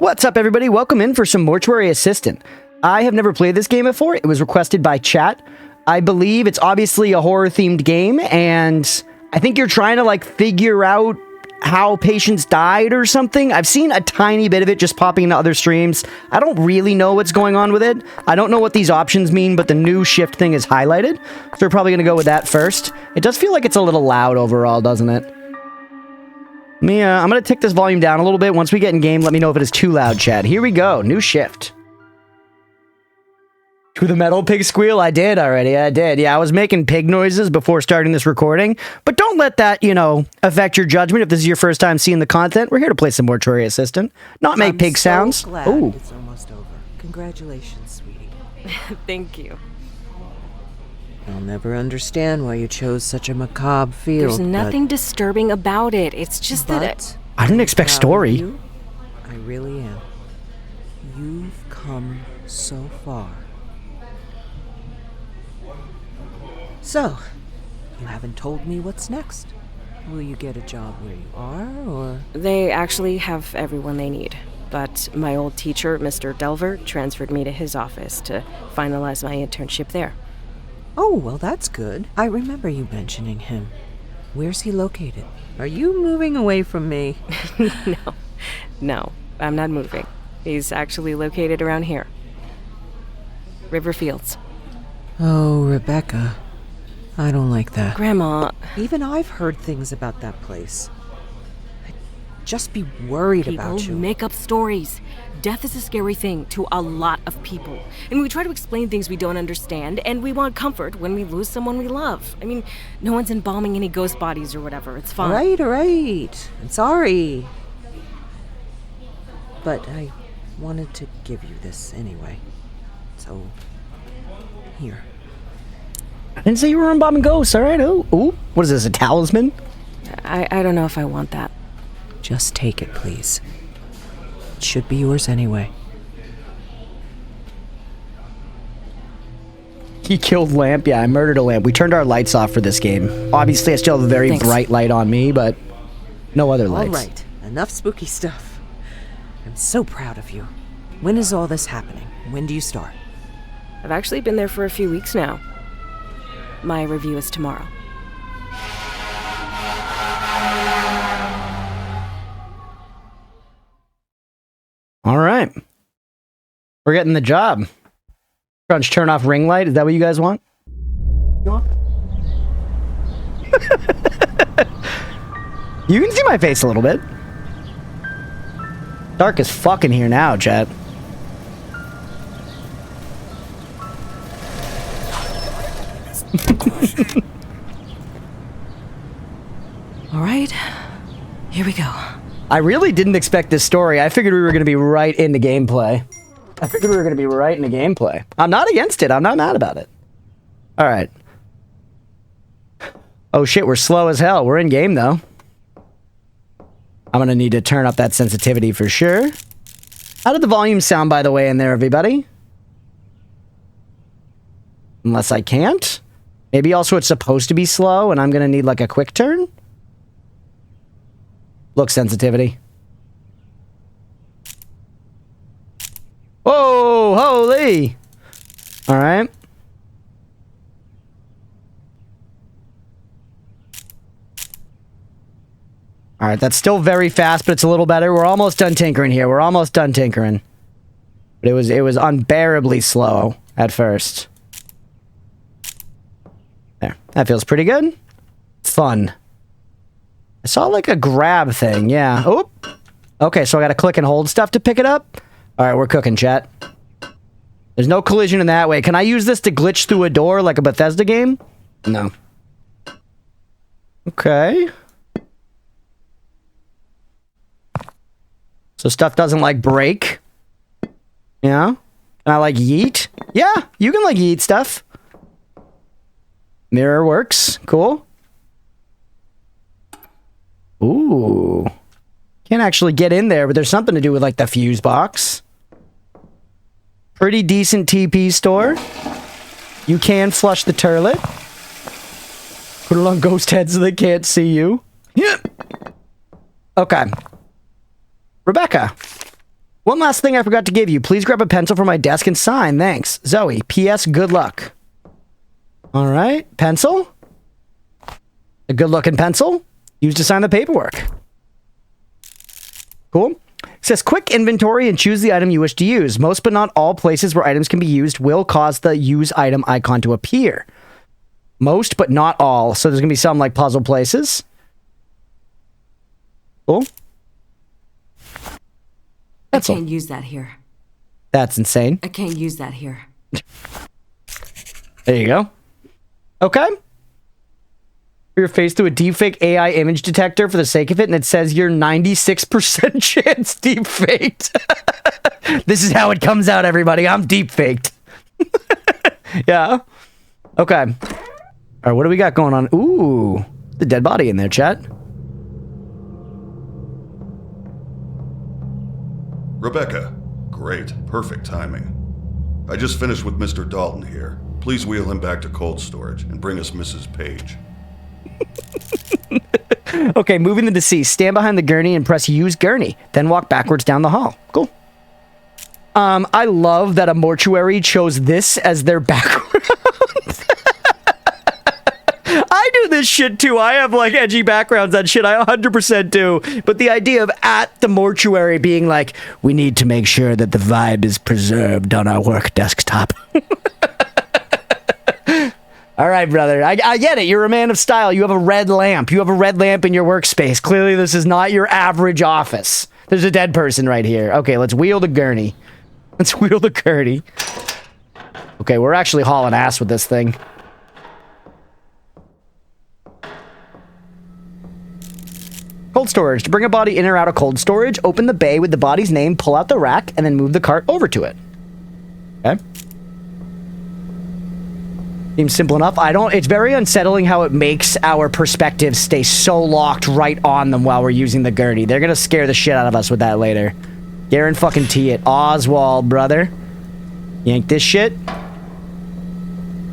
What's up, everybody? Welcome in for some Mortuary Assistant. I have never played this game before. It was requested by chat. I believe it's obviously a horror-themed game, and I think you're trying to, like, figure out how patients died or something. I've seen a tiny bit of it just popping into other streams. I don't really know what's going on with it. I don't know what these options mean, but the new shift thing is highlighted, so we're probably going to go with that first. It does feel like it's a little loud overall, doesn't it? I'm going to tick this volume down a little bit. Once we get in game, let me know if it is too loud, chat. Here we go. New shift. To the metal pig squeal? I did already. I did. Yeah, I was making pig noises before starting this recording. But don't let that, affect your judgment if this is your first time seeing the content. We're here to play some Mortuary Assistant, not make pig sounds. Glad Ooh. It's almost over. Congratulations, sweetie. Thank you. I'll never understand why you chose such a macabre field. There's nothing disturbing about it. It's just that I didn't expect story. You, I really am. You've come so far. So, you haven't told me what's next. Will you get a job where you are, or...? They actually have everyone they need. But my old teacher, Mr. Delver, transferred me to his office to finalize my internship there. Oh, well, that's good. I remember you mentioning him. Where's he located? Are you moving away from me? No, I'm not moving. He's actually located around here. Riverfields. Oh, Rebecca. I don't like that. Grandma... Even I've heard things about that place. I'd just be worried about you. People make up stories. Death is a scary thing to a lot of people. And we try to explain things we don't understand, and we want comfort when we lose someone we love. I mean, no one's embalming any ghost bodies or whatever. It's fine. All right. I'm sorry. But I wanted to give you this anyway. So, here. I didn't say you were embalming ghosts, all right? Ooh. What is this, a talisman? I don't know if I want that. Just take it, please. It should be yours anyway. He killed lamp. Yeah, I murdered a lamp. We turned our lights off for this game. Obviously, I still have a very bright light on me, but no other lights. All right. Enough spooky stuff. I'm so proud of you. When is all this happening? When do you start? I've actually been there for a few weeks now. My review is tomorrow. All right. We're getting the job. Crunch, turn off ring light. Is that what you guys want? You want? You can see my face a little bit. Dark as fucking here now, chat. All right. Here we go. I really didn't expect this story. I figured we were going to be right into gameplay. I'm not against it. I'm not mad about it. All right. Oh shit, we're slow as hell. We're in game though. I'm going to need to turn up that sensitivity for sure. How did the volume sound, by the way, in there, everybody? Unless I can't. Maybe also it's supposed to be slow and I'm going to need like a quick turn. Look, sensitivity. Whoa, holy. All right. All right, that's still very fast, but it's a little better. We're almost done tinkering here. But it was unbearably slow at first. There. That feels pretty good. Fun. I saw like a grab thing, yeah. Oop. Okay, so I gotta click and hold stuff to pick it up? Alright, we're cooking, chat. There's no collision in that way. Can I use this to glitch through a door like a Bethesda game? No. Okay. So stuff doesn't like break. Yeah? Can I like yeet? Yeah, you can like yeet stuff. Mirror works. Cool. Ooh. Can't actually get in there, but there's something to do with like the fuse box. Pretty decent TP store. You can flush the toilet. Put it on ghost heads so they can't see you. Yeah. Okay. Rebecca. One last thing I forgot to give you. Please grab a pencil from my desk and sign. Thanks. Zoe. P.S. Good luck. All right. Pencil. A good-looking pencil. Used to sign the paperwork. Cool. It says quick inventory and choose the item you wish to use. Most but not all places where items can be used will cause the use item icon to appear. Most but not all. So there's going to be some like puzzle places. Cool. I can't use that here. That's insane. I can't use that here. There you go. Okay. Your face through a deepfake AI image detector for the sake of it, and it says you're 96% chance deepfaked. This is how it comes out, everybody. I'm deepfaked. Yeah. Okay. All right, what do we got going on? Ooh, the dead body in there, chat. Rebecca, great. Perfect timing. I just finished with Mr. Dalton here. Please wheel him back to cold storage and bring us Mrs. Page. Okay, moving the deceased. Stand behind the gurney and press use gurney. Then walk backwards down the hall. Cool. I love that a mortuary chose this as their background. I do this shit too. I have like edgy backgrounds on shit. I 100% do. But the idea of at the mortuary being like, we need to make sure that the vibe is preserved on our work desktop. All right, brother. I get it. You're a man of style. You have a red lamp. You have a red lamp in your workspace. Clearly, this is not your average office. There's a dead person right here. Okay, let's wheel the gurney. Let's wheel the gurney. Okay, we're actually hauling ass with this thing. Cold storage. To bring a body in or out of cold storage, open the bay with the body's name, pull out the rack, and then move the cart over to it. Okay. Seems simple enough. It's very unsettling how it makes our perspectives stay so locked right on them while we're using the gurney. They're gonna scare the shit out of us with that later. Guarantee it. Oswald, brother. Yank this shit.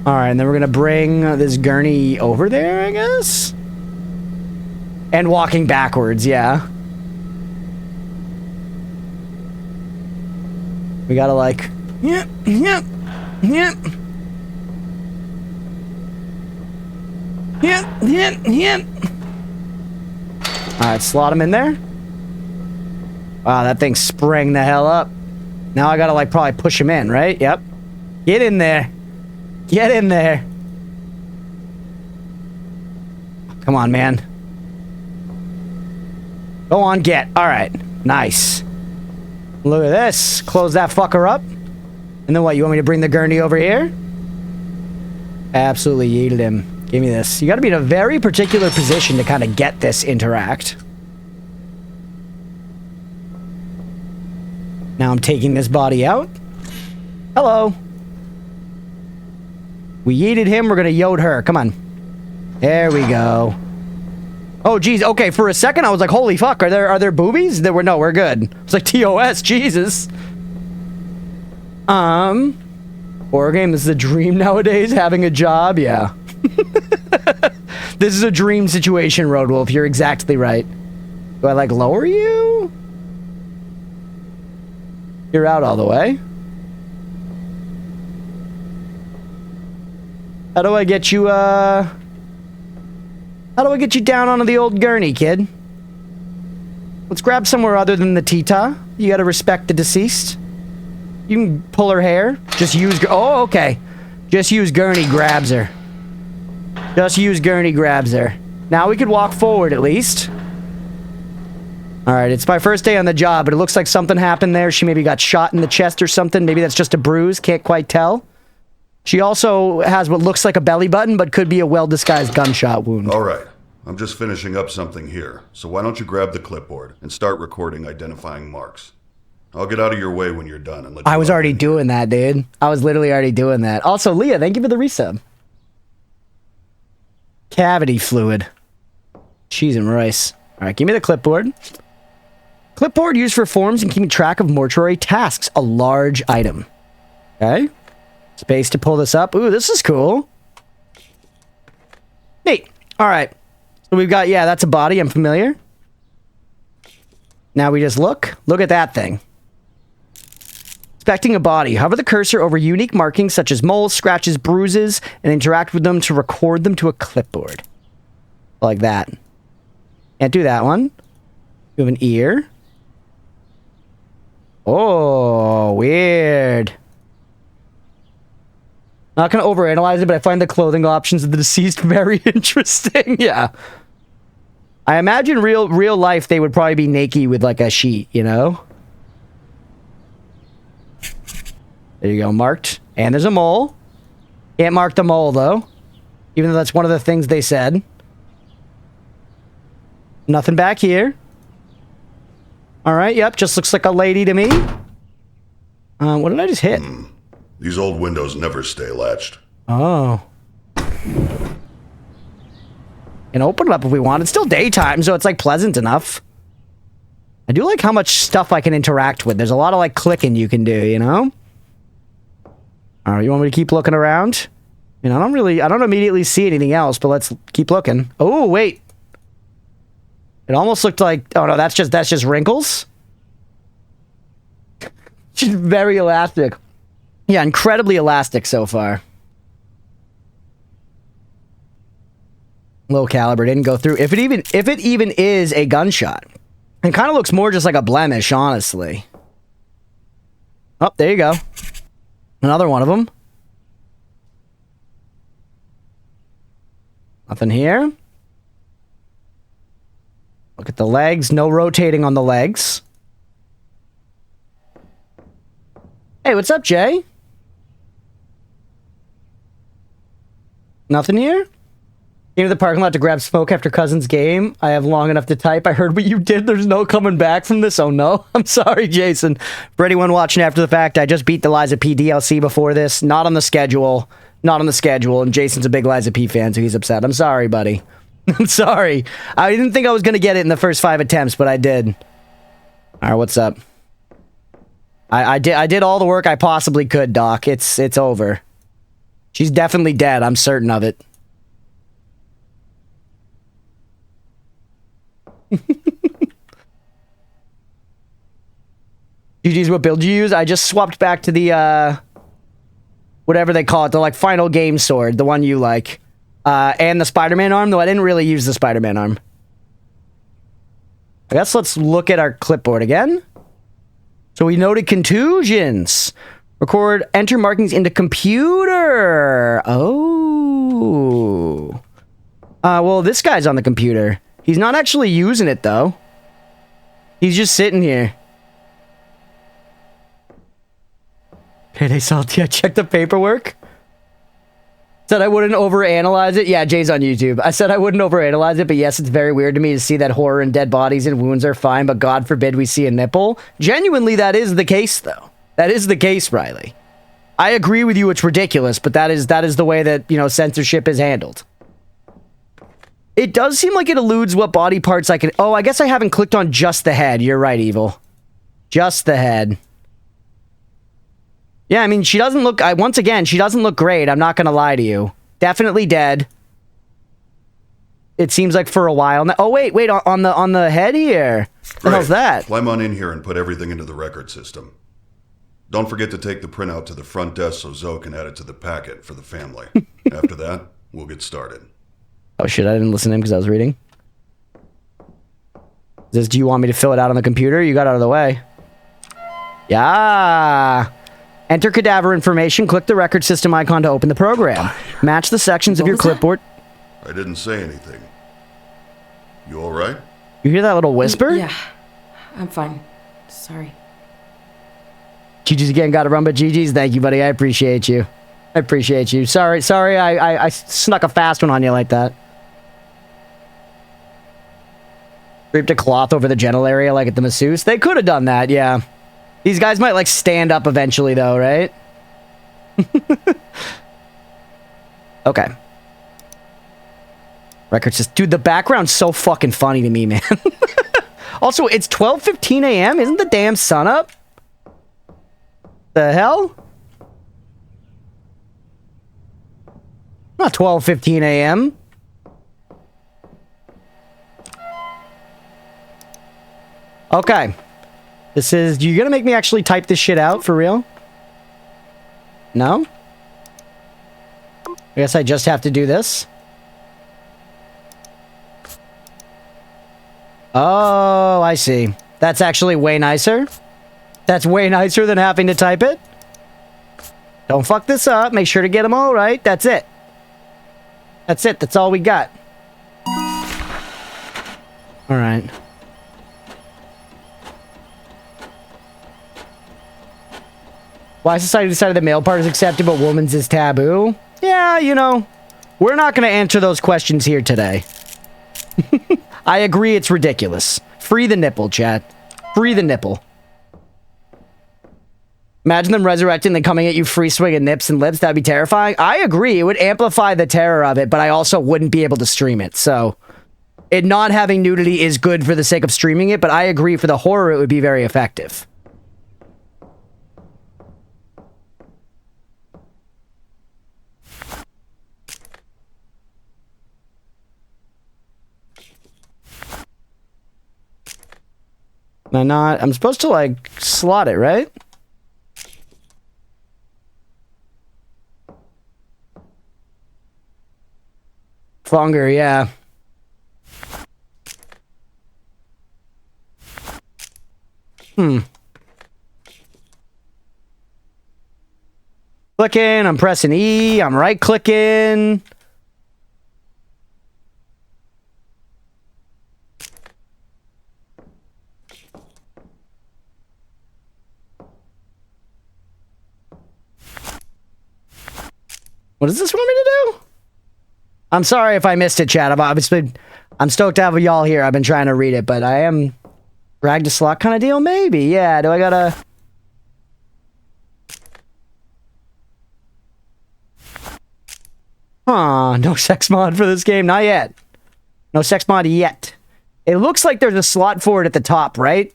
Alright, and then we're gonna bring this gurney over there, I guess? And walking backwards, yeah. We gotta like... Yep. Alright, slot him in there. Wow, that thing sprang the hell up. Now I gotta, like, probably push him in, right? Yep. Get in there. Get in there. Come on, man. Go on, get. Alright. Nice. Look at this. Close that fucker up. And then what, you want me to bring the gurney over here? Absolutely yeeted him. Give me this. You gotta be in a very particular position to kind of get this interact. Now I'm taking this body out. Hello. We yeeted him, we're gonna yode her. Come on. There we go. Oh, geez. Okay, for a second I was like, holy fuck, are there boobies? No, we're good. It's like TOS, Jesus. Horror game, this is a dream nowadays, having a job, yeah. This is a dream situation, Roadwolf. You're exactly right. Do I, like, lower you? You're out all the way. How do I get you, How do I get you down onto the old gurney, kid? Let's grab somewhere other than the Tita. You gotta respect the deceased. You can pull her hair. Just use... Oh, okay. Just use gurney grabs her. Just use gurney grabs her. Now we could walk forward at least. Alright, it's my first day on the job, but it looks like something happened there. She maybe got shot in the chest or something. Maybe that's just a bruise. Can't quite tell. She also has what looks like a belly button, but could be a well-disguised gunshot wound. Alright, I'm just finishing up something here. So why don't you grab the clipboard and start recording identifying marks. I'll get out of your way when you're done and let you... I was already doing that, dude. I was literally already doing that. Also, Leah, thank you for the resub. Cavity fluid. Cheese and rice. Alright, give me the clipboard. Clipboard used for forms and keeping track of mortuary tasks. A large item. Okay. Space to pull this up. Ooh, this is cool. Neat. Alright. So we've got, yeah, that's a body. I'm familiar. Now we just look. Look at that thing. Inspecting a body. Hover the cursor over unique markings such as moles, scratches, bruises, and interact with them to record them to a clipboard. Like that. Can't do that one. You have an ear. Oh, weird. Not going to overanalyze it, but I find the clothing options of the deceased very interesting. Yeah. I imagine real life they would probably be naked with like a sheet, you know? There you go, marked. And there's a mole. Can't mark the mole though. Even though that's one of the things they said. Nothing back here. Alright, yep, just looks like a lady to me. What did I just hit? These old windows never stay latched. Oh. Can open it up if we want. It's still daytime, so it's like pleasant enough. I do like how much stuff I can interact with. There's a lot of like clicking you can do, you know? Alright, you want me to keep looking around? I mean, I don't immediately see anything else, but let's keep looking. Oh, wait. It almost looked like, oh no, that's just wrinkles. She's very elastic. Yeah, incredibly elastic so far. Low caliber didn't go through. If it even is a gunshot, it kind of looks more just like a blemish, honestly. Oh, there you go. Another one of them. Nothing here. Look at the legs. No rotating on the legs. Hey, what's up, Jay? Nothing here? Came to the parking lot to grab smoke after Cousin's game. I have long enough to type. I heard what you did. There's no coming back from this. Oh, no. I'm sorry, Jason. For anyone watching after the fact, I just beat the Liza P DLC before this. Not on the schedule. Not on the schedule. And Jason's a big Liza P fan, so he's upset. I'm sorry, buddy. I'm sorry. I didn't think I was going to get it in the first 5 attempts, but I did. All right, what's up? I did all the work I possibly could, Doc. It's over. She's definitely dead. I'm certain of it. GG's, what build you use? I just swapped back to the, whatever they call it, the, like, final game sword, the one you like. And the Spider-Man arm, though I didn't really use the Spider-Man arm. I guess let's look at our clipboard again. So we noted contusions. Record, enter markings into computer. Oh. Well, this guy's on the computer. He's not actually using it, though. He's just sitting here. Payday salty. I checked the paperwork. Said I wouldn't overanalyze it. Yeah, Jay's on YouTube. I said I wouldn't overanalyze it, but yes, it's very weird to me to see that horror and dead bodies and wounds are fine, but God forbid we see a nipple. Genuinely, that is the case, though. That is the case, Riley. I agree with you, it's ridiculous, but that is the way that, you know, censorship is handled. It does seem like it eludes what body parts I can... Oh, I guess I haven't clicked on just the head. You're right, Evil. Just the head. Yeah, I mean, she doesn't look... once again, she doesn't look great. I'm not going to lie to you. Definitely dead. It seems like for a while now. Oh, wait. On the head here. What the hell's that? Climb on in here and put everything into the record system. Don't forget to take the printout to the front desk so Zoe can add it to the packet for the family. After that, we'll get started. Oh, shit. I didn't listen to him because I was reading. Do you want me to fill it out on the computer? You got out of the way. Yeah. Enter cadaver information. Click the record system icon to open the program. Match the sections of your clipboard. I didn't say anything. You all right? You hear that little whisper? Yeah, I'm fine. Sorry. GG's again, got to run, but GG's. Thank you, buddy. I appreciate you. I appreciate you. Sorry, I snuck a fast one on you like that. Draped a cloth over the genital area like at the masseuse. They could have done that, yeah. These guys might, like, stand up eventually, though, right? Okay. Records just... Dude, the background's so fucking funny to me, man. Also, it's 12:15 a.m.? Isn't the damn sun up? The hell? Not 12:15 a.m. Okay. This is... You gonna make me actually type this shit out for real? No? I guess I just have to do this. Oh, I see. That's actually way nicer. That's way nicer than having to type it. Don't fuck this up. Make sure to get them all right. That's it. That's it. That's all we got. All right. Why society decided the male part is accepted but woman's is taboo? Yeah, you know, we're not going to answer those questions here today. I agree it's ridiculous. Free the nipple, chat. Free the nipple. Imagine them resurrecting and coming at you free swinging nips and lips. That'd be terrifying. I agree. It would amplify the terror of it, but I also wouldn't be able to stream it. So, it not having nudity is good for the sake of streaming it, but I agree for the horror it would be very effective. I'm supposed to, like, slot it, right? Fonger, yeah. Clicking, I'm pressing E, I'm right-clicking. What does this want me to do? I'm sorry if I missed it, chat. I'm stoked to have y'all here. I've been trying to read it, but I am drag to slot kind of deal? Maybe. Yeah, do I gotta... Huh, no sex mod for this game. Not yet. No sex mod yet. It looks like there's a slot for it at the top, right?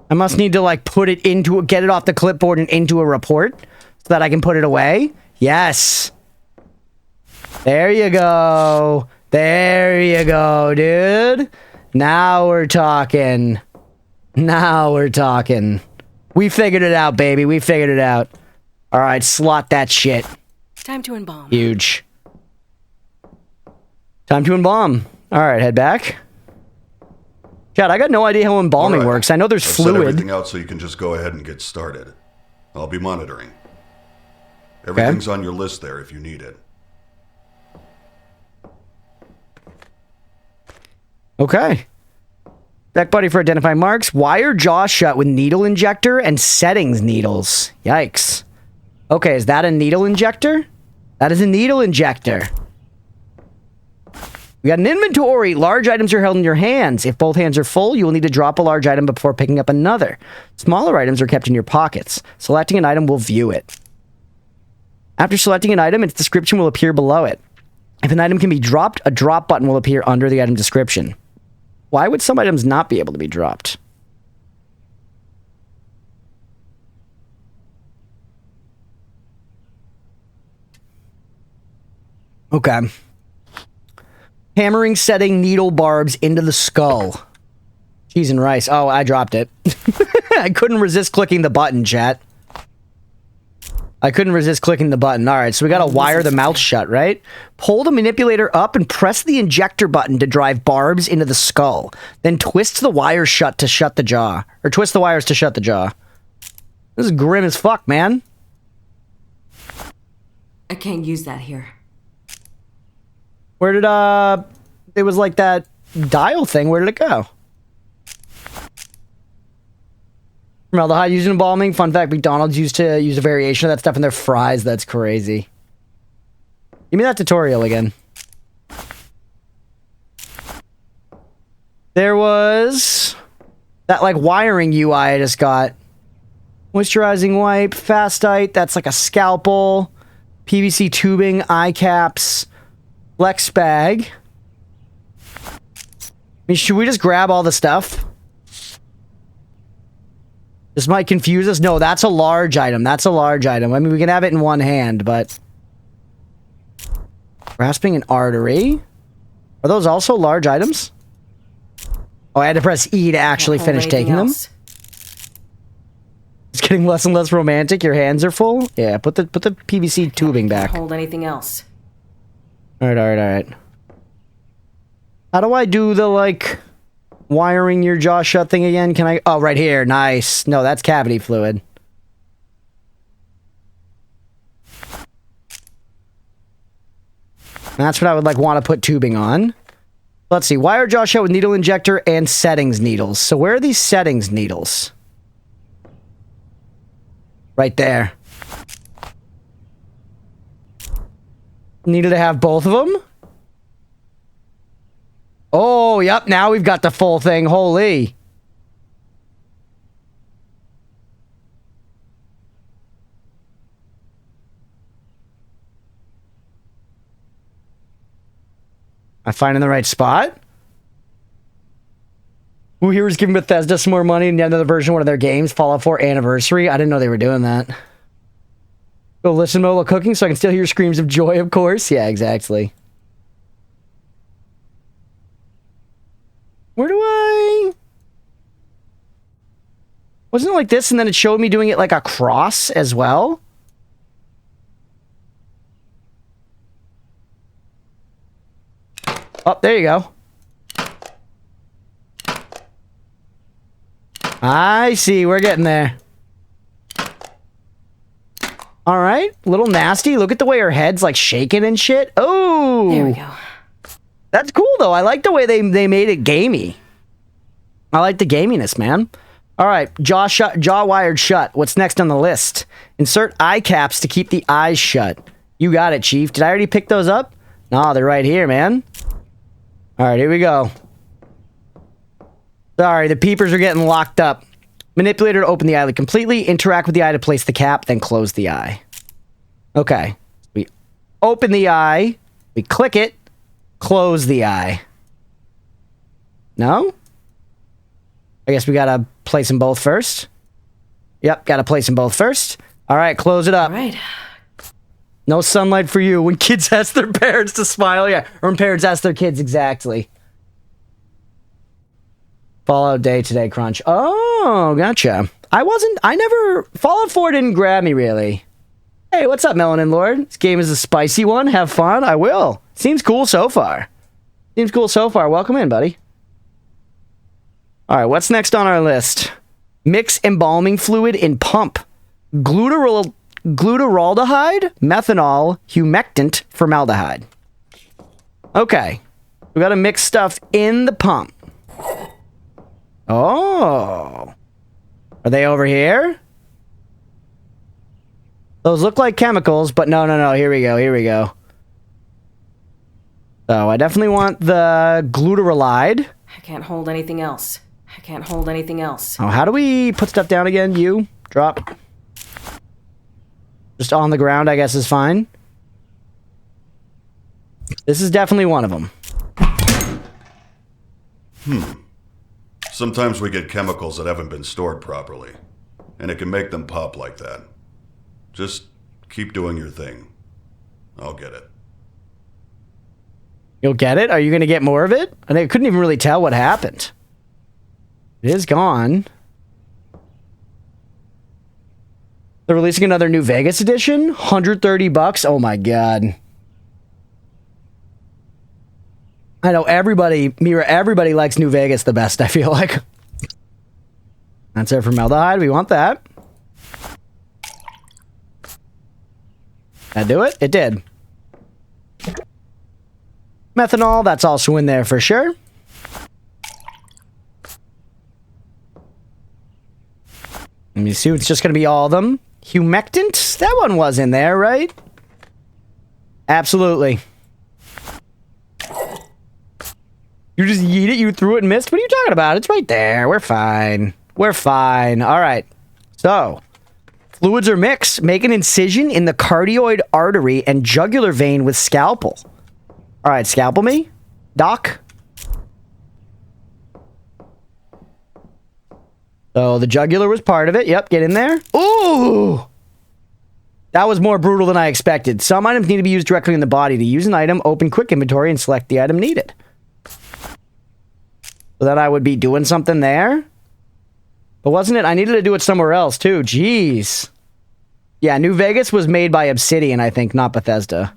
I must need to, like, put it into... Get it off the clipboard and into a report so that I can put it away. Yes. There you go. There you go, dude. Now we're talking. Now we're talking. We figured it out, baby. We figured it out. All right, slot that shit. Time to embalm. Huge. Time to embalm. All right, head back. Chad, I got no idea how embalming works. I know there's fluid. Set everything out so you can just go ahead and get started. I'll be monitoring. Everything's on your list there if you need it. Okay. Deck buddy for identifying marks. Wire jaw shut with needle injector and settings needles. Yikes. Okay, is that a needle injector? That is a needle injector. We got an inventory. Large items are held in your hands. If both hands are full, you will need to drop a large item before picking up another. Smaller items are kept in your pockets. Selecting an item will view it. After selecting an item, its description will appear below it. If an item can be dropped, a drop button will appear under the item description. Why would some items not be able to be dropped? Okay. Hammering setting needle barbs into the skull. Cheese and rice. Oh, I dropped it. I couldn't resist clicking the button, chat. I couldn't resist clicking the button. All right, so we got to wire the mouth shut, right? Pull the manipulator up and press the injector button to drive barbs into the skull. Then twist the wires shut to shut the jaw. Or twist the wires to shut the jaw. This is grim as fuck, man. I can't use that here. Where did, it was like that dial thing. Where did it go? Formaldehyde used in embalming. Fun fact, McDonald's used to use a variation of that stuff in their fries. That's crazy. Give me that tutorial again. There was that, like, wiring UI I just got. Moisturizing wipe, Fastite, that's like a scalpel. PVC tubing, eye caps. Flex bag. I mean, should we just grab all the stuff? This might confuse us. No, that's a large item. That's a large item. I mean, we can have it in one hand, but... Grasping an artery. Are those also large items? Oh, I had to press E to actually finish taking them. It's getting less and less romantic. Your hands are full. Yeah, put the PVC tubing back. Hold anything else. All right. How do I do the, like, wiring your jaw shut thing again? Can I... Oh, right here. Nice. No, that's cavity fluid. That's what I would, like, want to put tubing on. Let's see. Wire jaw shut with needle injector and settings needles. So where are these settings needles? Right there. Needed to have both of them? Oh, yep. Now we've got the full thing. Holy. I finding the right spot? Who here is giving Bethesda some more money in another version of one of their games, Fallout 4 Anniversary? I didn't know they were doing that. Go listen while cooking so I can still hear screams of joy, of course. Yeah, exactly. Where do I... Wasn't it like this and then it showed me doing it like a cross as well? Oh, there you go. I see. We're getting there. All right. A little nasty. Look at the way her head's like shaking and shit. Oh. There we go. That's cool, though. I like the way they made it gamey. I like the gaminess, man. All right. Jaw wired shut. What's next on the list? Insert eye caps to keep the eyes shut. You got it, Chief. Did I already pick those up? No, they're right here, man. All right, here we go. Sorry, the peepers are getting locked up. Manipulator to open the eyelid completely. Interact with the eye to place the cap, then close the eye. Okay. We open the eye. We click it. Close the eye. No? I guess we gotta place them both first. Yep, gotta place them both first. All right, close it up. All right. No sunlight for you. When kids ask their parents to smile, yeah. Or when parents ask their kids, exactly. Fallout Day today, Crunch. Oh, gotcha. Fallout 4 didn't grab me, really. Hey, what's up, Melanin Lord? This game is a spicy one. Have fun. I will. Seems cool so far. Welcome in, buddy. All right, what's next on our list? Mix embalming fluid in pump. Glutaraldehyde, methanol, humectant, formaldehyde. Okay. We gotta mix stuff in the pump. Oh. Are they over here? Those look like chemicals, but no. Here we go. So I definitely want the glutaraldehyde. I can't hold anything else. Oh, how do we put stuff down again? You. Drop. Just on the ground, I guess, is fine. This is definitely one of them. Sometimes we get chemicals that haven't been stored properly, and it can make them pop like that. Just keep doing your thing. I'll get it. You'll get it? Are you going to get more of it? I couldn't even really tell what happened. It is gone. They're releasing another New Vegas edition? $130? Oh my god. I know everybody likes New Vegas the best, I feel like. That's our formaldehyde. We want that. That do it? It did. Methanol, that's also in there for sure. Let me see. It's just going to be all of them. Humectant? That one was in there, right? Absolutely. You just yeet it, you threw it and missed? What are you talking about? It's right there. We're fine. All right. So, fluids are mixed. Make an incision in the cardioid artery and jugular vein with scalpel. All right, scalpel me. Doc. So the jugular was part of it. Yep, get in there. Ooh! That was more brutal than I expected. Some items need to be used directly in the body. To use an item, open quick inventory and select the item needed. So then I would be doing something there. But wasn't it? I needed to do it somewhere else too. Jeez. Yeah, New Vegas was made by Obsidian, I think, not Bethesda.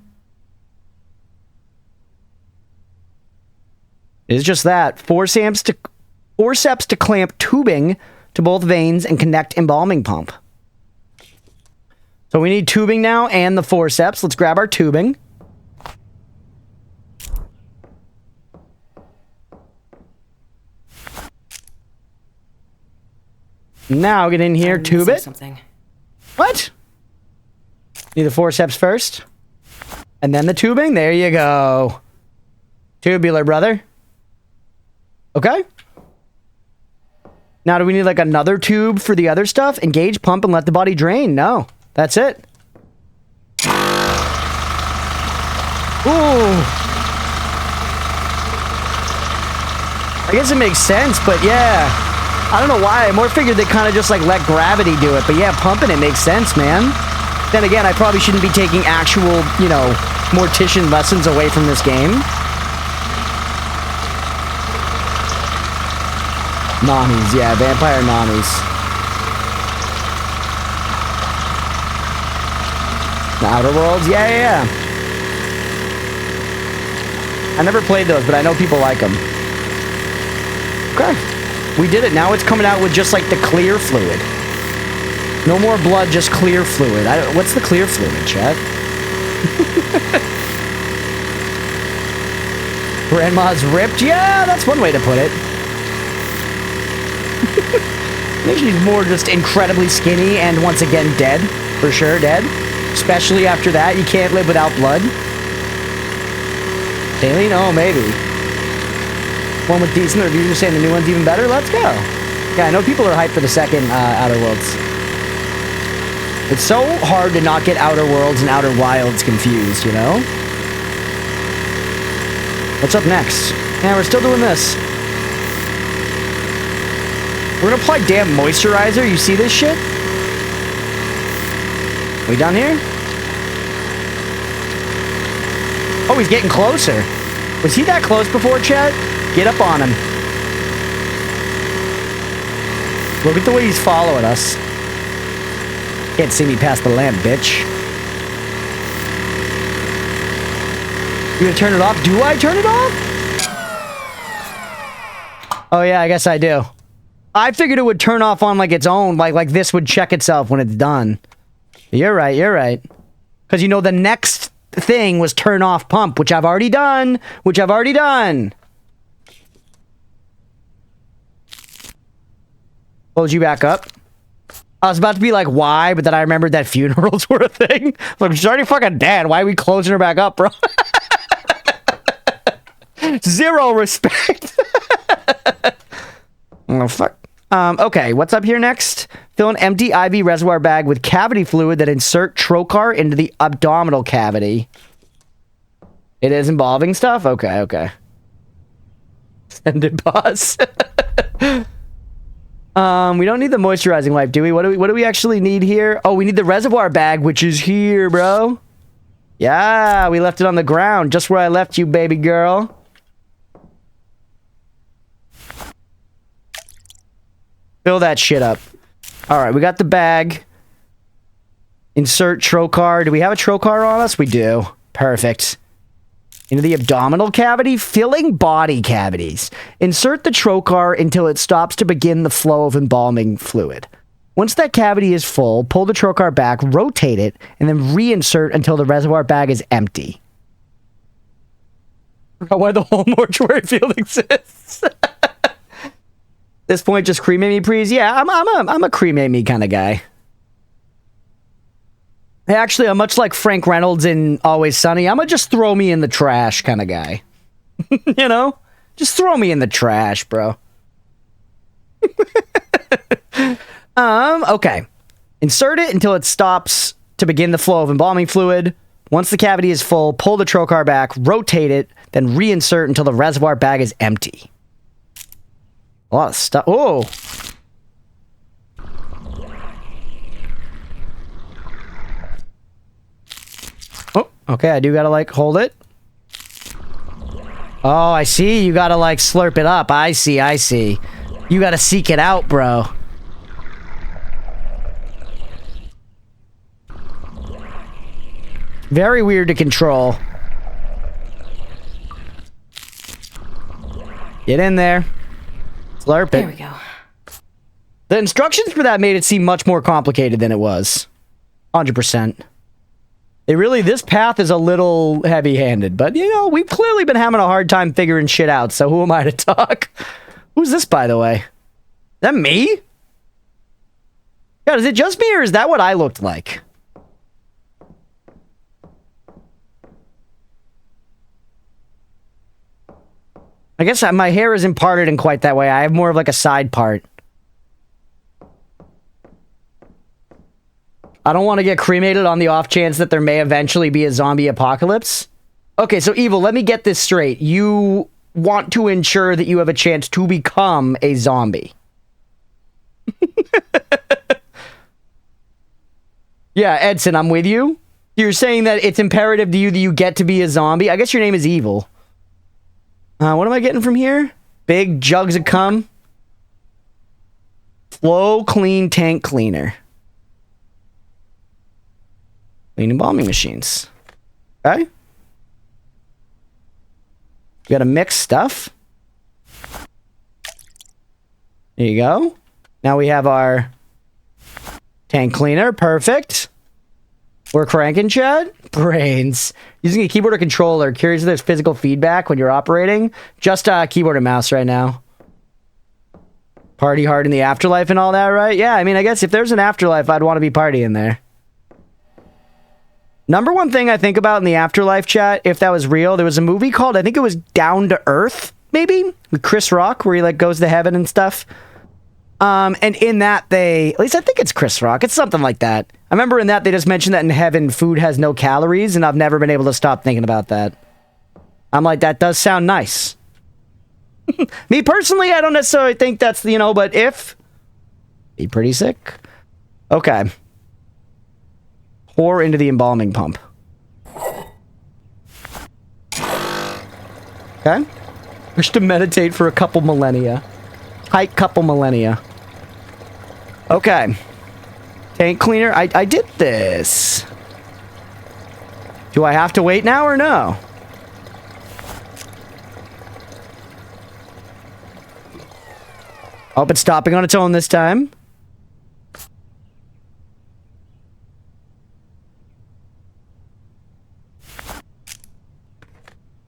It's just that. Forceps to clamp tubing to both veins and connect embalming pump. So we need tubing now and the forceps. Let's grab our tubing. Now get in here, tube it. Something. What? Need the forceps first. And then the tubing. There you go. Tubular, brother. Okay. Now, do we need like another tube for the other stuff? Engage, pump, and let the body drain. No. That's it. Ooh. I guess it makes sense, but yeah. I don't know why. I more figured they kind of just like let gravity do it. But yeah, pumping it makes sense, man. Then again, I probably shouldn't be taking actual, you know, mortician lessons away from this game. Nannies, yeah, vampire nannies. The Outer Worlds, yeah. I never played those, but I know people like them. Okay. We did it. Now it's coming out with just like the clear fluid. No more blood, just clear fluid. What's the clear fluid, chat? Grandma's ripped? Yeah, that's one way to put it. Maybe she's more just incredibly skinny and once again dead. For sure, dead. Especially after that, you can't live without blood. Daily? No, maybe. One with decent reviews are saying the new one's even better? Let's go. Yeah, I know people are hyped for the second Outer Worlds. It's so hard to not get Outer Worlds and Outer Wilds confused, you know? What's up next? Yeah, we're still doing this. We're gonna apply damn moisturizer. You see this shit? We done here? Oh, he's getting closer. Was he that close before, chat? Get up on him. Look at the way he's following us. Can't see me past the lamp, bitch. You gonna turn it off? Do I turn it off? Oh yeah, I guess I do. I figured it would turn off on like its own, like this would check itself when it's done. You're right. Because you know the next thing was turn off pump, which I've already done. Close you back up. I was about to be like, why? But then I remembered that funerals were a thing. Like, she's already fucking dead. Why are we closing her back up, bro? Zero respect. Oh, fuck. Okay, what's up here next? Fill an empty IV reservoir bag with cavity fluid, then insert trocar into the abdominal cavity. It is involving stuff? Okay. Extended pause. We don't need the moisturizing wipe, do we? What do we actually need here? Oh, we need the reservoir bag, which is here, bro. Yeah, we left it on the ground, just where I left you, baby girl. Fill that shit up. All right, we got the bag. Insert trocar. Do we have a trocar on us? We do. Perfect. Into the abdominal cavity, filling body cavities. Insert the trocar until it stops to begin the flow of embalming fluid. Once that cavity is full, pull the trocar back, rotate it, and then reinsert until the reservoir bag is empty. I forgot why the whole mortuary field exists. This point, just cremate me, please. Yeah, I'm a cremate me kind of guy. Actually, I'm much like Frank Reynolds in Always Sunny. I'm a just throw me in the trash kind of guy. You know? Just throw me in the trash, bro. Okay. Insert it until it stops to begin the flow of embalming fluid. Once the cavity is full, pull the trocar back, rotate it, then reinsert until the reservoir bag is empty. A lot of stuff. Oh! Okay, I do gotta, like, hold it. Oh, I see. You gotta, like, slurp it up. I see, I see. You gotta seek it out, bro. Very weird to control. Get in there. Slurp it. There we go. The instructions for that made it seem much more complicated than it was. 100%. This path is a little heavy-handed, but, you know, we've clearly been having a hard time figuring shit out, so who am I to talk? Who's this, by the way? Is that me? God, is it just me, or is that what I looked like? I guess my hair isn't parted in quite that way. I have more of like a side part. I don't want to get cremated on the off chance that there may eventually be a zombie apocalypse. Okay, so Evil, let me get this straight. You want to ensure that you have a chance to become a zombie. Yeah, Edson, I'm with you. You're saying that it's imperative to you that you get to be a zombie? I guess your name is Evil. What am I getting from here? Big jugs of cum. Flow clean tank cleaner. Cleaning bombing machines. Okay. We gotta mix stuff. There you go. Now we have our tank cleaner. Perfect. We're cranking, Chad. Brains. Using a keyboard or controller. Curious if there's physical feedback when you're operating. Just keyboard and mouse right now. Party hard in the afterlife and all that, right? Yeah, I mean, I guess if there's an afterlife, I'd want to be partying there. Number one thing I think about in the afterlife, chat, if that was real, there was a movie called, I think it was Down to Earth, maybe? With Chris Rock, where he, like, goes to heaven and stuff. And in that, at least I think it's Chris Rock. It's something like that. I remember in that, they just mentioned that in heaven, food has no calories, and I've never been able to stop thinking about that. I'm like, that does sound nice. Me personally, I don't necessarily think that's, you know, but if... Be pretty sick. Okay. Pour into the embalming pump. Okay. Wish to meditate for a couple millennia. Tight couple millennia. Okay. Tank cleaner. I did this. Do I have to wait now or no? Oh, it's stopping on its own this time.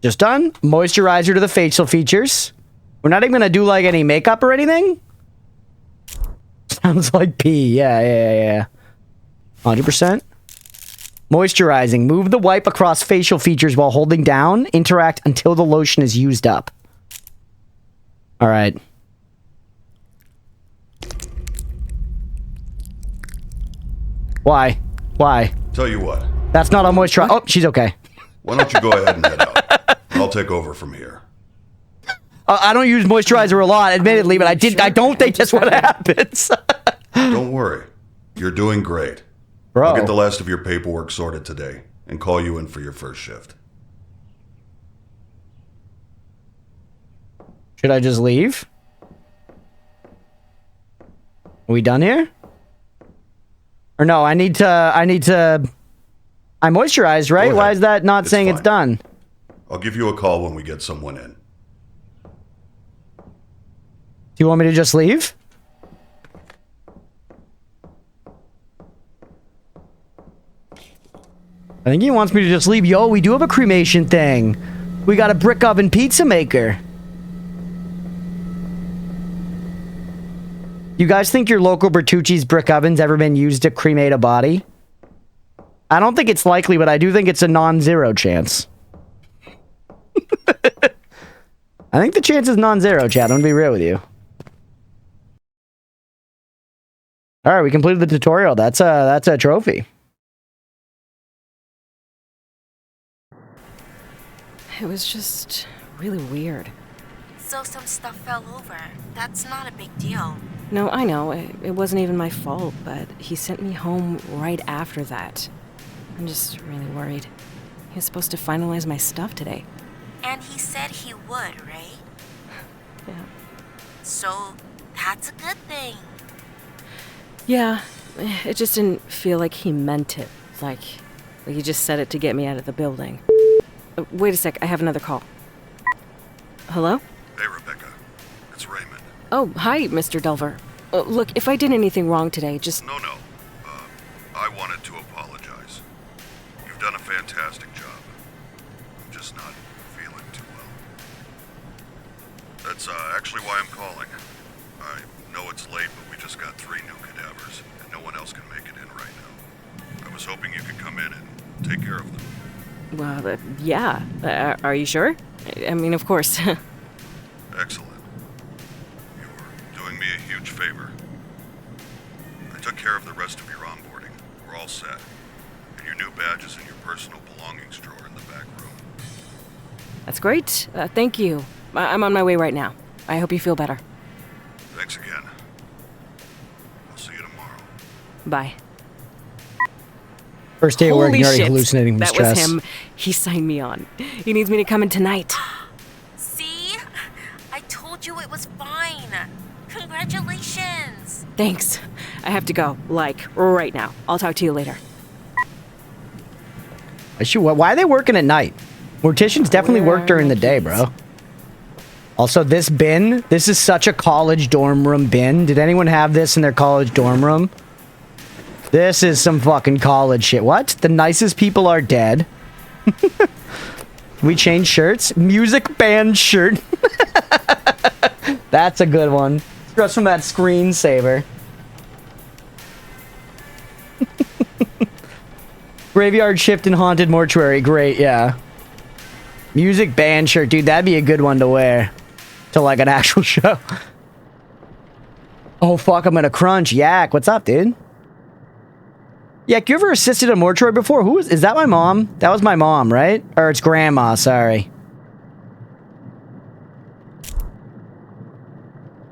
Just done. Moisturizer to the facial features. We're not even gonna do like any makeup or anything. Sounds like pee. Yeah. 100%. Moisturizing. Move the wipe across facial features while holding down. Interact until the lotion is used up. All right. Why? Tell you what. That's not a moisturizer. Oh, she's okay. Why don't you go ahead and head out? I'll take over from here. I don't use moisturizer a lot, admittedly, but I don't think that's what happens. Don't worry. You're doing great. Bro. I'll get the last of your paperwork sorted today and call you in for your first shift. Should I just leave? Are we done here? Or no, I moisturized, right? Why is that not saying it's done? I'll give you a call when we get someone in. Do you want me to just leave? I think he wants me to just leave. Yo, we do have a cremation thing. We got a brick oven pizza maker. You guys think your local Bertucci's brick oven's ever been used to cremate a body? I don't think it's likely, but I do think it's a non-zero chance. I think the chance is non-zero, chat. I'm gonna be real with you. Alright, we completed the tutorial. That's a trophy. It was just really weird. So some stuff fell over. That's not a big deal. No, I know. It wasn't even my fault, but he sent me home right after that. I'm just really worried. He's supposed to finalize my stuff today. And he said he would, right? Yeah. So, that's a good thing. Yeah, it just didn't feel like he meant it. Like he just said it to get me out of the building. Wait a sec, I have another call. Hello? Hey, Rebecca. It's Raymond. Oh, hi, Mr. Delver. Look, if I did anything wrong today, just... No. I wanted to apologize. You've done a fantastic job. I'm just not feeling too well. That's actually why I'm calling. I know it's late, but we just got 3 new cadavers, and no one else can make it in right now. I was hoping you could come in and take care of them. Well, yeah. Are you sure? I mean, of course. Excellent. You're doing me a huge favor. I took care of the rest of your onboarding. We're all set. And your new badge is in your personal belongings drawer in the back room. That's great. Thank you. I'm on my way right now. I hope you feel better. Thanks again. I'll see you tomorrow. Bye. First day of work, Holy you're already shit. hallucinating from That stress. was him. He signed me on. He needs me to come in tonight. See? I told you it was fine. Congratulations. Thanks. I have to go, like, right now. I'll talk to you later. Why are they working at night? Morticians definitely Where work during are the my day, keys? bro. Also, this bin, this is such a college dorm room bin. Did anyone have this in their college dorm room? This is some fucking college shit. What? The nicest people are dead. We change shirts? Music band shirt. That's a good one. Just from that screensaver. Graveyard shift in haunted mortuary. Great, yeah. Music band shirt. Dude, that'd be a good one to wear. To like an actual show. Oh fuck, I'm gonna crunch. Yak, what's up, dude? Yak, you ever assisted a mortuary before? Is that my mom? That was my mom, right? Or it's grandma, sorry.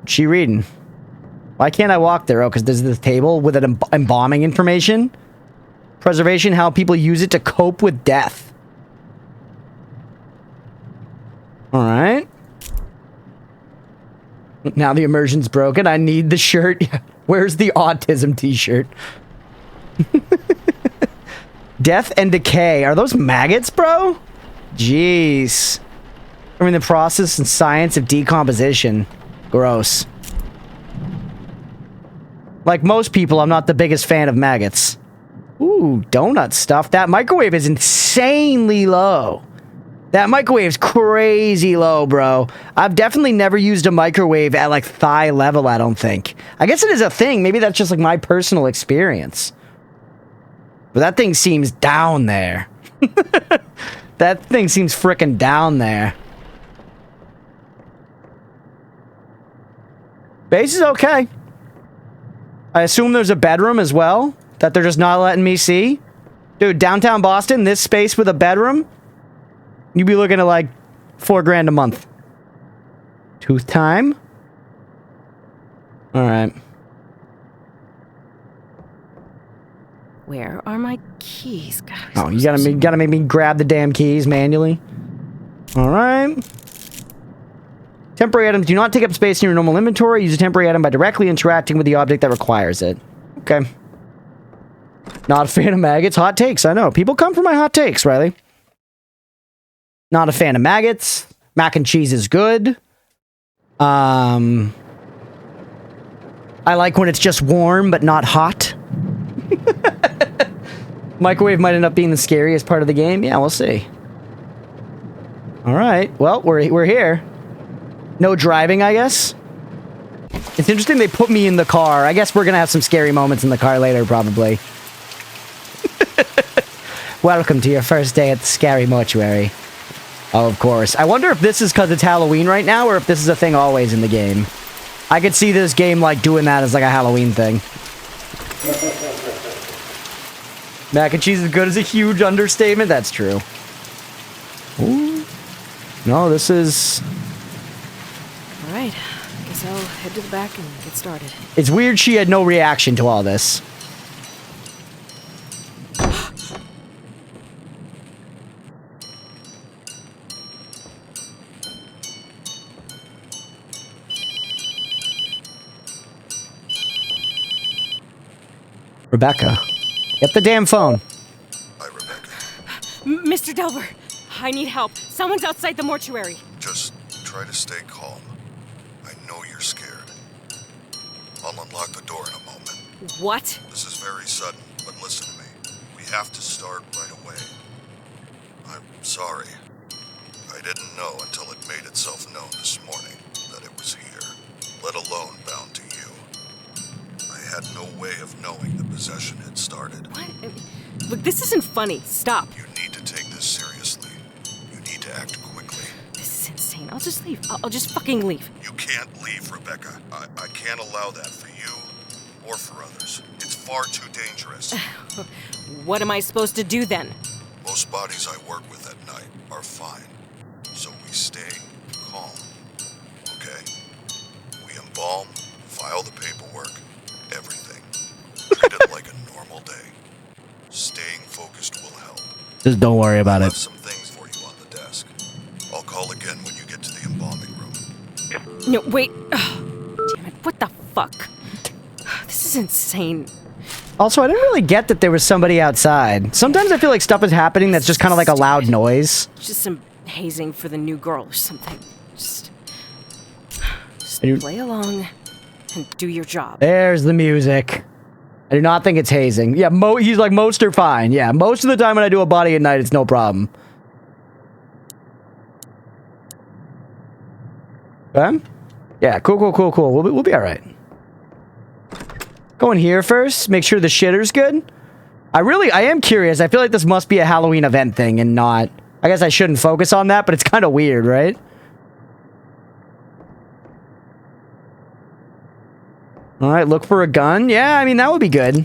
What's she reading? Why can't I walk there? Oh, because there's this table with an embalming information. Preservation, how people use it to cope with death. Alright. Now the immersion's broken. I need the shirt. Where's the autism t-shirt? Death and decay. Are those maggots, bro? Jeez. I mean, the process and science of decomposition. Gross. Like most people, I'm not the biggest fan of maggots. Ooh, donut stuff. That microwave is insanely low. That microwave's crazy low, bro. I've definitely never used a microwave at like thigh level, I don't think. I guess it is a thing. Maybe that's just like my personal experience. But that thing seems down there. That thing seems frickin' down there. Base is okay. I assume there's a bedroom as well that they're just not letting me see. Dude, downtown Boston, this space with a bedroom, you'd be looking at like $4,000 a month. Tooth time. All right. Where are my keys? God, Oh, you gotta make me grab the damn keys manually. All right. Temporary items do not take up space in your normal inventory. Use a temporary item by directly interacting with the object that requires it. Okay. Not a fan of maggots. Hot takes, I know. People come for my hot takes, Riley. Not a fan of maggots. Mac and cheese is good. I like when it's just warm but not hot. Microwave might end up being the scariest part of the game. Yeah, we'll see. All right. Well, we're here. No driving, I guess. It's interesting they put me in the car. I guess we're gonna have some scary moments in the car later, probably. Welcome to your first day at the scary mortuary. Oh, of course. I wonder if this is because it's Halloween right now, or if this is a thing always in the game. I could see this game, like, doing that as, like, a Halloween thing. Mac and cheese is good as a huge understatement. That's true. Ooh. No, this is... Alright, guess I'll head to the back and get started. It's weird she had no reaction to all this. Rebecca. Get the damn phone. Hi, Rebecca. Mr. Delver, I need help. Someone's outside the mortuary. Just try to stay calm. I know you're scared. I'll unlock the door in a moment. What? This is very sudden, but listen to me. We have to start right away. I'm sorry. I didn't know until it made itself known this morning that it was here, let alone bound to you. I had no way of knowing the possession had started. What? Look, this isn't funny. Stop. You need to take this seriously. You need to act quickly. This is insane. I'll just leave. I'll just fucking leave. You can't leave, Rebecca. I can't allow that for you or for others. It's far too dangerous. What am I supposed to do then? Most bodies I work with at night are fine. So we stay calm, okay? We embalm, file the paperwork, everything. Treat it like a normal day. Staying focused will help. Just don't worry about I it. have some things for you on the desk. I'll call again when you get to the embalming room. No, wait. Damn it. What the fuck? This is insane. Also, I didn't really get that there was somebody outside. Sometimes I feel like stuff is happening that's just kind of like a loud noise. Just some hazing for the new girl or something. Just You- play along and do your job. There's the music. I do not think it's hazing. Yeah, he's like, most are fine. Yeah, most of the time when I do a body at night, it's no problem. Okay? Yeah, cool. We'll be all right. Go in here first. Make sure the shitter's good. I am curious. I feel like this must be a Halloween event thing and not... I guess I shouldn't focus on that, but it's kind of weird, right? All right, look for a gun. Yeah, I mean, that would be good.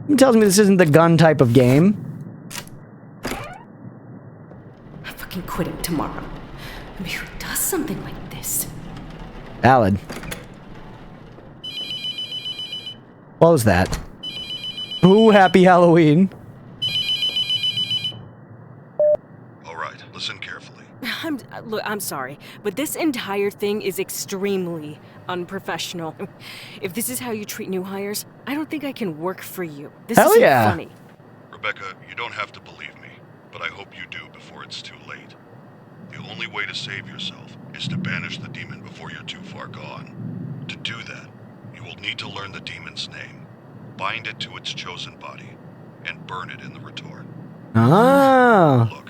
It tells me this isn't the gun type of game. I'm fucking quitting tomorrow. I mean, who does something like this? Valid. Close that. Ooh, happy Halloween. All right, listen carefully. Look, I'm sorry, but this entire thing is extremely unprofessional. If this is how you treat new hires, I don't think I can work for you. This Hell isn't yeah. funny. Rebecca, you don't have to believe me, but I hope you do before it's too late. The only way to save yourself is to banish the demon before you're too far gone. To do that, you will need to learn the demon's name, bind it to its chosen body, and burn it in the retort. Ah. Look,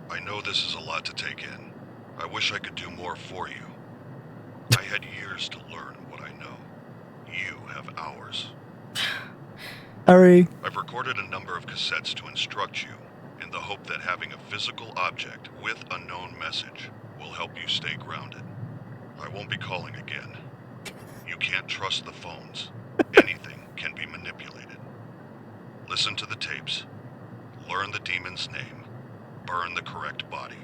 I know this is a lot to take in. I wish I could do more for you. I had years to learn what I know. You have hours. Hurry. I've recorded a number of cassettes to instruct you in the hope that having a physical object with a known message will help you stay grounded. I won't be calling again. You can't trust the phones. Anything can be manipulated. Listen to the tapes. Learn the demon's name. Burn the correct body.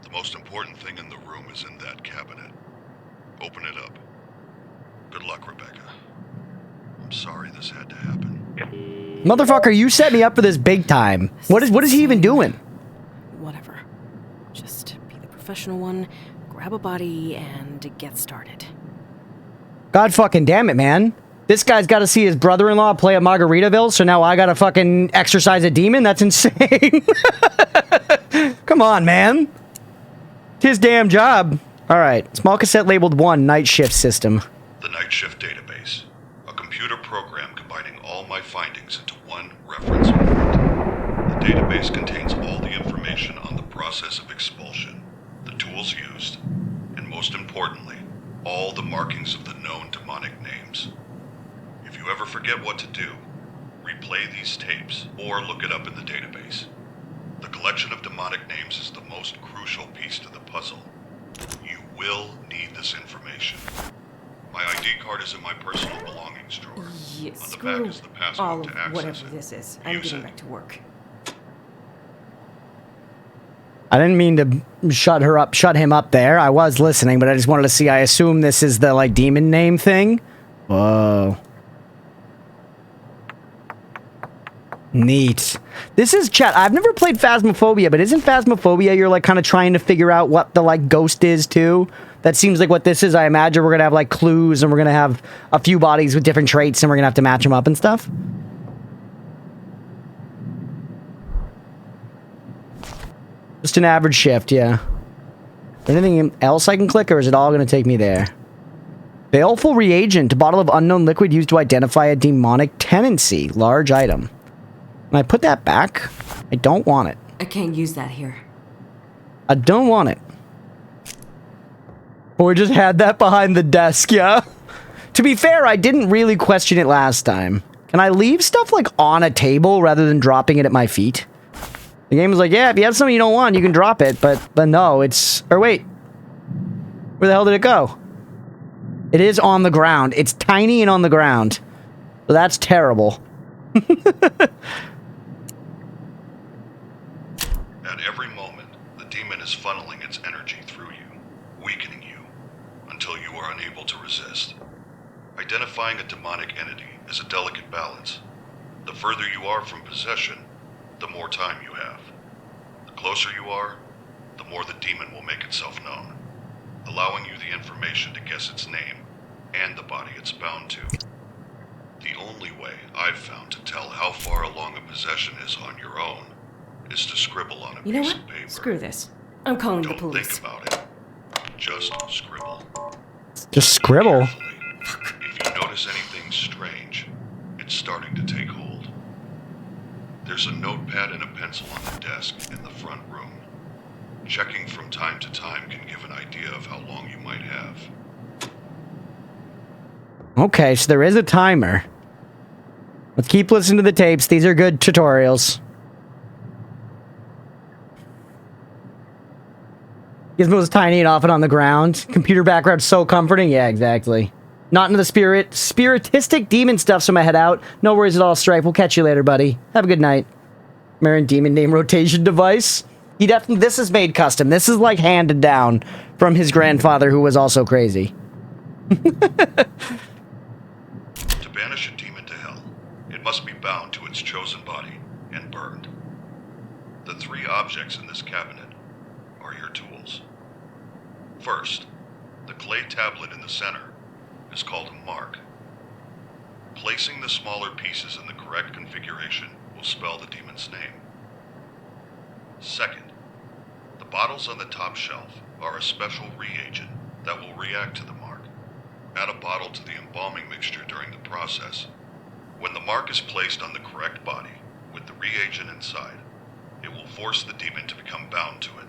The most important thing in the room is in that cabinet. Open it up. Good luck, Rebecca. I'm sorry this had to happen. Motherfucker, you set me up for this big time. What is he even doing? Whatever. Just be the professional one, grab a body, and get started. God fucking damn it, man. This guy's got to see his brother-in-law play at Margaritaville, so now I got to fucking exorcise a demon? That's insane. Come on, man. It's his damn job. All right. Small cassette labeled 1, night shift system. The Night Shift Database. A computer program combining all my findings into one reference point. The database contains all the information on the process of expulsion, the tools used, and most importantly, all the markings of the known demonic names. If you ever forget what to do, replay these tapes or look it up in the database. The collection of demonic names is the most crucial piece to the puzzle. You will need this information. My ID card is in my personal belongings drawer. Yeah, On the screw back is the passcode all to of access whatever it. this is. I'm Use getting it. back to work. I didn't mean to shut him up there. I was listening, but I just wanted to see. I assume this is the, like, demon name thing. Whoa. Neat. This is chat. I've never played Phasmophobia, but isn't Phasmophobia you're like kind of trying to figure out what the like ghost is too? That seems like what this is. I imagine we're gonna have like clues and we're gonna have a few bodies with different traits and we're gonna have to match them up and stuff. Just an average shift, yeah. Anything else I can click, or is it all going to take me there? Baleful reagent, a bottle of unknown liquid used to identify a demonic tendency. Large item. Can I put that back? I don't want it. I can't use that here. I don't want it. Or just had that behind the desk, yeah? To be fair, I didn't really question it last time. Can I leave stuff, like, on a table rather than dropping it at my feet? The game was like, yeah, if you have something you don't want, you can drop it, but no, it's... Or wait. Where the hell did it go? It is on the ground. It's tiny and on the ground. So that's terrible. At every moment, the demon is funneling its energy through you, weakening you, until you are unable to resist. Identifying a demonic entity is a delicate balance. The further you are from possession, the more time you have. The closer you are, the more the demon will make itself known, allowing you the information to guess its name and the body it's bound to. The only way I've found to tell how far along a possession is on your own is to scribble on a You know piece what? of paper. Screw this. I'm calling the Don't police. think about it. Just scribble. Just scribble. Carefully. If you notice anything strange, it's starting to take hold. There's a notepad and a pencil on the desk in the front room. Checking from time to time can give an idea of how long you might have. Okay, so there is a timer. Let's keep listening to the tapes. These are good tutorials. Gizmo's tiny and often on the ground. Computer background so comforting. Yeah, exactly. Not into the spiritistic demon stuff, so I'm gonna head out. No worries at all, Stripe. We'll catch you later, buddy. Have a good night. Marion demon name rotation device. He definitely, this is made custom. This is like handed down from his grandfather, who was also crazy. To banish a demon to hell, it must be bound to its chosen body and burned. The three objects in this cabinet are your tools. First, the clay tablet in the center is called a mark. Placing the smaller pieces in the correct configuration will spell the demon's name. Second, the bottles on the top shelf are a special reagent that will react to the mark. Add a bottle to the embalming mixture during the process. When the mark is placed on the correct body with the reagent inside, it will force the demon to become bound to it.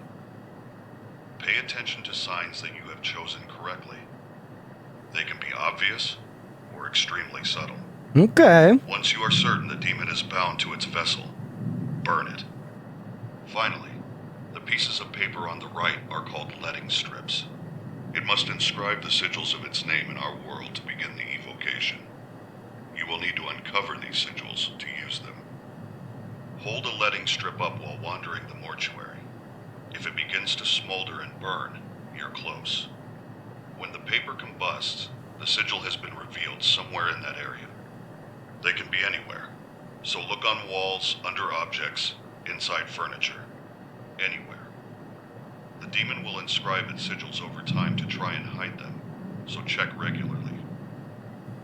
Pay attention to signs that you have chosen correctly. They can be obvious or extremely subtle. Okay. Once you are certain the demon is bound to its vessel, burn it. Finally, the pieces of paper on the right are called letting strips. It must inscribe the sigils of its name in our world to begin the evocation. You will need to uncover these sigils to use them. Hold a letting strip up while wandering the mortuary. If it begins to smolder and burn, you're close. When the paper combusts, the sigil has been revealed somewhere in that area. They can be anywhere, so look on walls, under objects, inside furniture, anywhere. The demon will inscribe its sigils over time to try and hide them, so check regularly.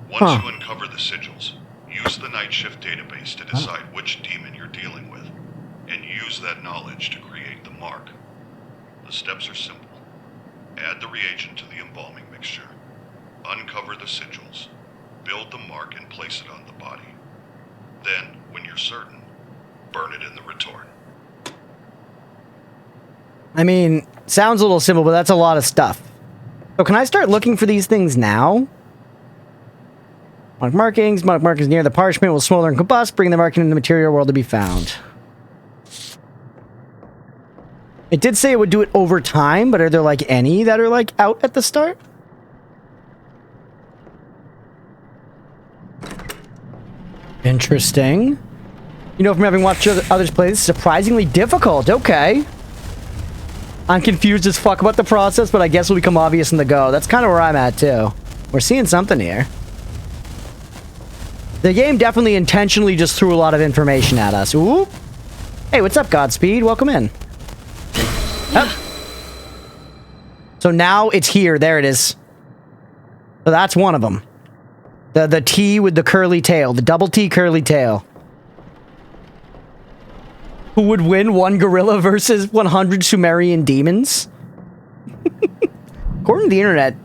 Once you uncover the sigils, use the night shift database to decide which demon you're dealing with, and use that knowledge to create the mark. The steps are simple. Add the reagent to the embalming mixture. Uncover the sigils. Build the mark and place it on the body. Then, when you're certain, burn it in the retort. I mean, sounds a little simple, but that's a lot of stuff. So can I start looking for these things now? Mark markings. Mark markings near the parchment will smolder and combust, bring the marking in the material world to be found. It did say it would do it over time, but are there like any that are like out at the start? Interesting. You know, from having watched others play, this is surprisingly difficult. Okay. I'm confused as fuck about the process, but I guess will become obvious in the go. That's kind of where I'm at, too. We're seeing something here. The game definitely intentionally just threw a lot of information at us. Ooh. Hey, what's up, Godspeed? Welcome in. Oh. So now it's here. There it is. So that's one of them. The T with the curly tail. The double T curly tail. Who would win, one gorilla versus 100 Sumerian demons? According to the internet,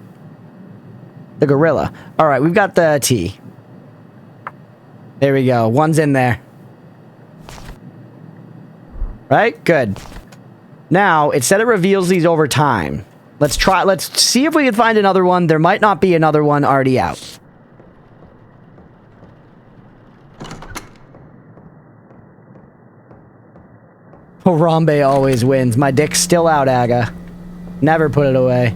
the gorilla. All right, we've got the T. There we go. One's in there. Right? Good. Now, it said it reveals these over time. Let's try. Let's see if we can find another one. There might not be another one already out. Harambe always wins. My dick's still out, Aga. Never put it away.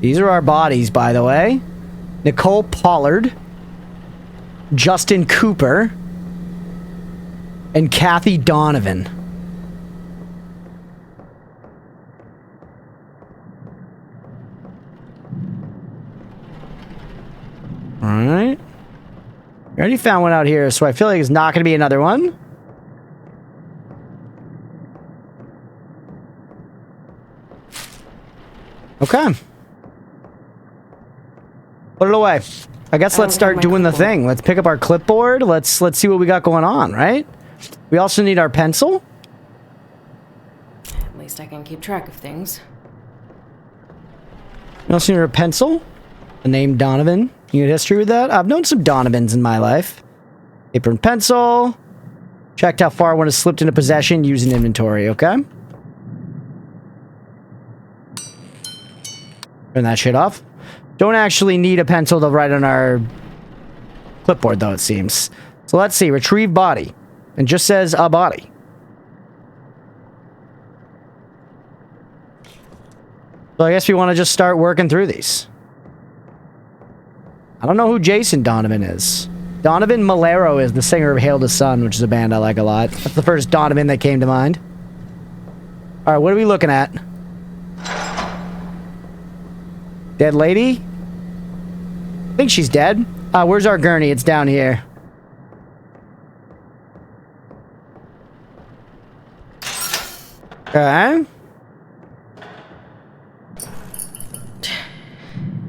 These are our bodies, by the way. Nicole Pollard, Justin Cooper, and Kathy Donovan. All right. We already found one out here, so I feel like it's not going to be another one. Okay. Put it away. I guess let's start doing the thing. Let's pick up our clipboard. Let's see what we got going on, right? We also need our pencil. At least I can keep track of things. We also need our pencil. The name Donovan. You had history with that? I've known some Donovans in my life. Paper and pencil. Checked how far one has slipped into possession using inventory, okay? Turn that shit off. Don't actually need a pencil to write on our clipboard, though, it seems. So let's see. Retrieve body. It just says a body. So I guess we want to just start working through these. I don't know who Jason Donovan is. Donovan Malero is the singer of Hail to Sun, which is a band I like a lot. That's the first Donovan that came to mind. Alright, what are we looking at? Dead lady? I think she's dead. Where's our gurney? It's down here. Okay.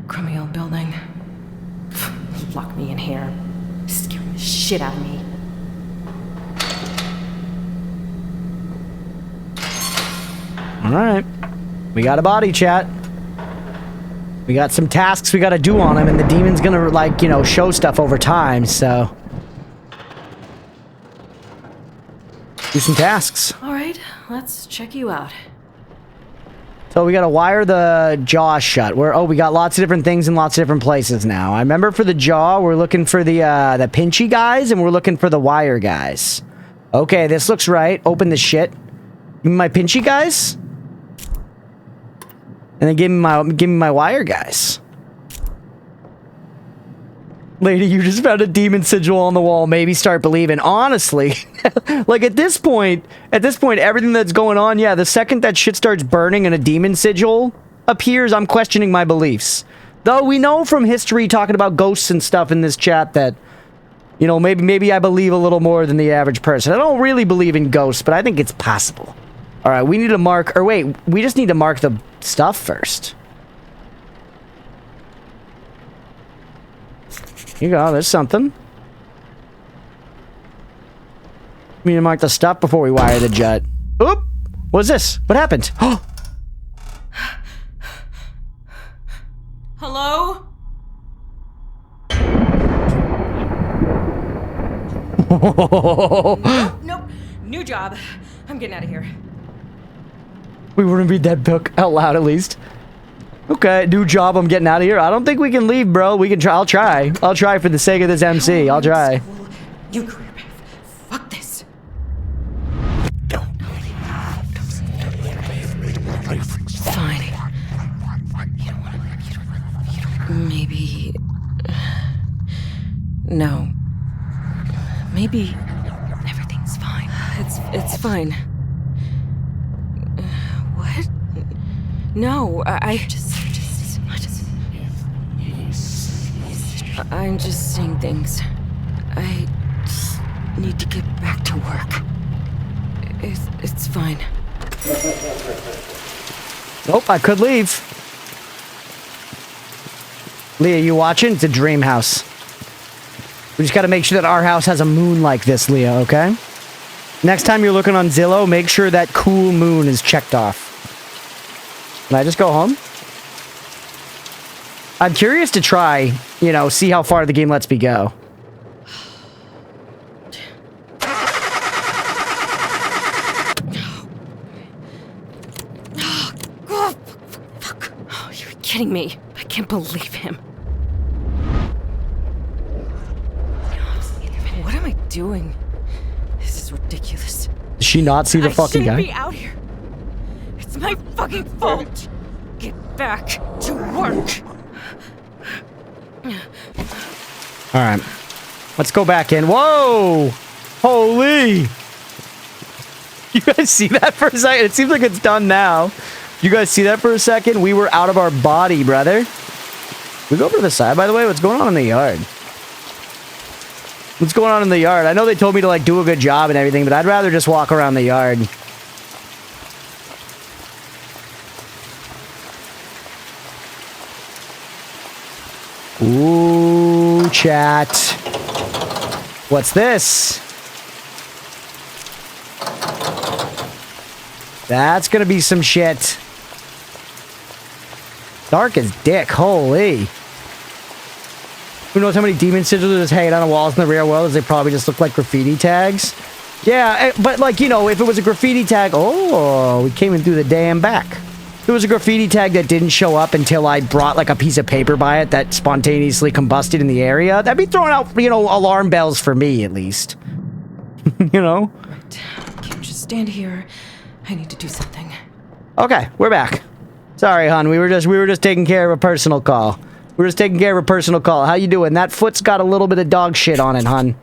Crummy old building. Lock me in here. Scaring the shit out of me. Alright. We got a body, chat. We got some tasks we gotta do on him, and the demon's gonna, like, you know, show stuff over time, so... do some tasks. Alright, let's check you out. So we gotta wire the jaw shut. We got lots of different things in lots of different places now. I remember for the jaw, we're looking for the pinchy guys, and we're looking for the wire guys. Okay, this looks right. Open the shit. Give me my pinchy guys. And then give me my wire guys. Lady, you just found a demon sigil on the wall. Maybe start believing. Honestly, like at this point, everything that's going on, yeah, the second that shit starts burning and a demon sigil appears, I'm questioning my beliefs. Though we know from history, talking about ghosts and stuff in this chat, that, you know, maybe I believe a little more than the average person. I don't really believe in ghosts, but I think it's possible. All right, we need to mark, or wait, we just need to mark the stuff first. Here you go, there's something. We need to mark the stuff before we wire the jet. Oop! What's this? What happened? Hello? Nope. New job. I'm getting out of here. We wouldn't read that book out loud, at least. Okay, new job, I'm getting out of here. I don't think we can leave, bro. We can try. I'll try. I'll try for the sake of this MC. I'll try. New career path. Fuck this. Fine. You don't want to. Maybe. No. Maybe everything's fine. It's fine. What? No, I'm just saying things. I just need to get back to work. It's fine. Nope, I could leave. Leah, you watching? It's a dream house. We just got to make sure that our house has a moon like this, Leah, okay? Next time you're looking on Zillow, make sure that cool moon is checked off. Can I just go home? I'm curious to try, you know, see how far the game lets me go. Fuck. Oh, you're kidding me. I can't believe him. What am I doing? This is ridiculous. Does she not see the fucking I guy? shouldn't be out here. It's my fucking fault. Get back to work. All right. Let's go back in. Whoa! Holy! You guys see that for a second? It seems like it's done now. You guys see that for a second? We were out of our body, brother. We go over to the side, by the way. What's going on in the yard? What's going on in the yard? I know they told me to, like, do a good job and everything, but I'd rather just walk around the yard. Ooh, chat. What's this? That's gonna be some shit. Dark as dick, holy. Who knows how many demon sigils are just hanging on the walls in the real world, as they probably just look like graffiti tags? Yeah, but like, you know, if it was a graffiti tag... Oh, we came in through the damn back. If it was a graffiti tag that didn't show up until I brought like a piece of paper by it that spontaneously combusted in the area, that'd be throwing out, you know, alarm bells for me, at least. You know? Right. Can't just stand here. I need to do something. Okay, we're back. Sorry, hon. We were just taking care of a personal call. We were just taking care of a personal call. How you doing? That foot's got a little bit of dog shit on it, hon.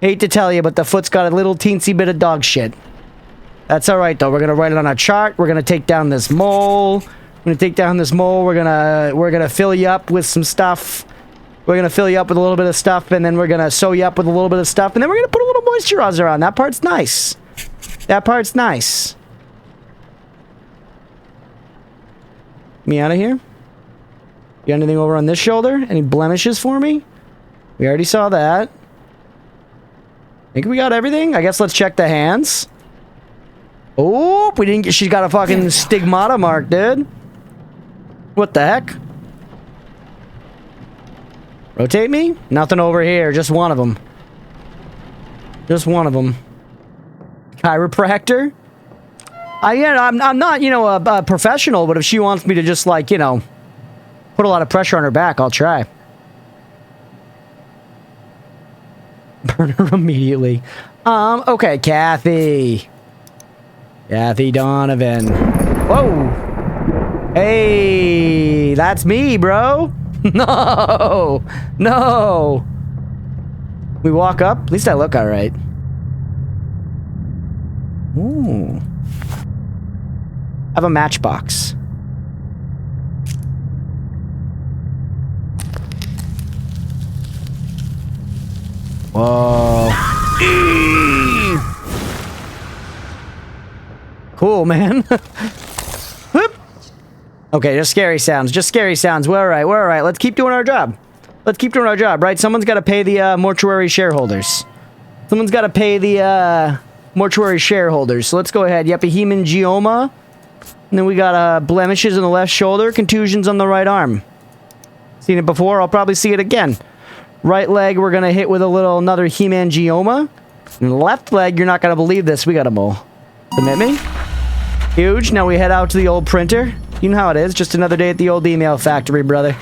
Hate to tell you, but the foot's got a little teensy bit of dog shit. That's all right, though. We're gonna write it on our chart. We're gonna take down this mole. We're gonna take down this mole. We're gonna fill you up with some stuff. We're gonna fill you up with a little bit of stuff, and then we're gonna sew you up with a little bit of stuff, and then we're gonna put a little moisturizer on. That part's nice. That part's nice. Me out of here? You got anything over on this shoulder? Any blemishes for me? We already saw that. Think we got everything? I guess let's check the hands. Oh, we didn't get... She's got a fucking stigmata mark, dude. What the heck? Rotate me? Nothing over here. Just one of them. Just one of them. Chiropractor? I'm not, you know, a professional, but if she wants me to just, like, you know, put a lot of pressure on her back, I'll try. Burn her immediately. Okay, Kathy. Kathy Donovan. Whoa. Hey, that's me, bro. No. No. We walk up. At least I look all right. Ooh. I have a matchbox. Whoa. Cool, man. Okay, just scary sounds. Just scary sounds. We're all right. Let's keep doing our job. Let's keep doing our job, right? Someone's got to pay the mortuary shareholders. Someone's got to pay the mortuary shareholders. So let's go ahead. Yep, a hemangioma. And then we got blemishes on the left shoulder, contusions on the right arm. Seen it before. I'll probably see it again. Right leg, we're going to hit with another hemangioma. And the left leg, you're not going to believe this. We got a mole. Submit me. Huge. Now we head out to the old printer. You know how it is. Just another day at the old email factory, brother.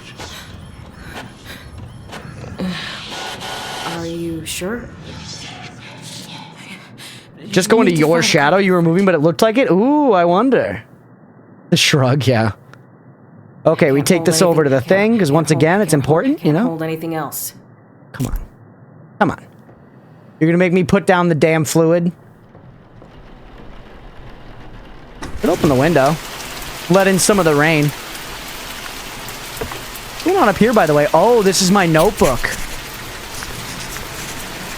Are you sure? Just go into your shadow you were moving, but it looked like it? Ooh, I wonder. The shrug, yeah. Okay, we take this over to the thing, because once again, it's important, you know? Hold anything else. Come on. Come on. You're gonna make me put down the damn fluid? Could open the window. Let in some of the rain. What's going on up here, by the way? Oh, this is my notebook.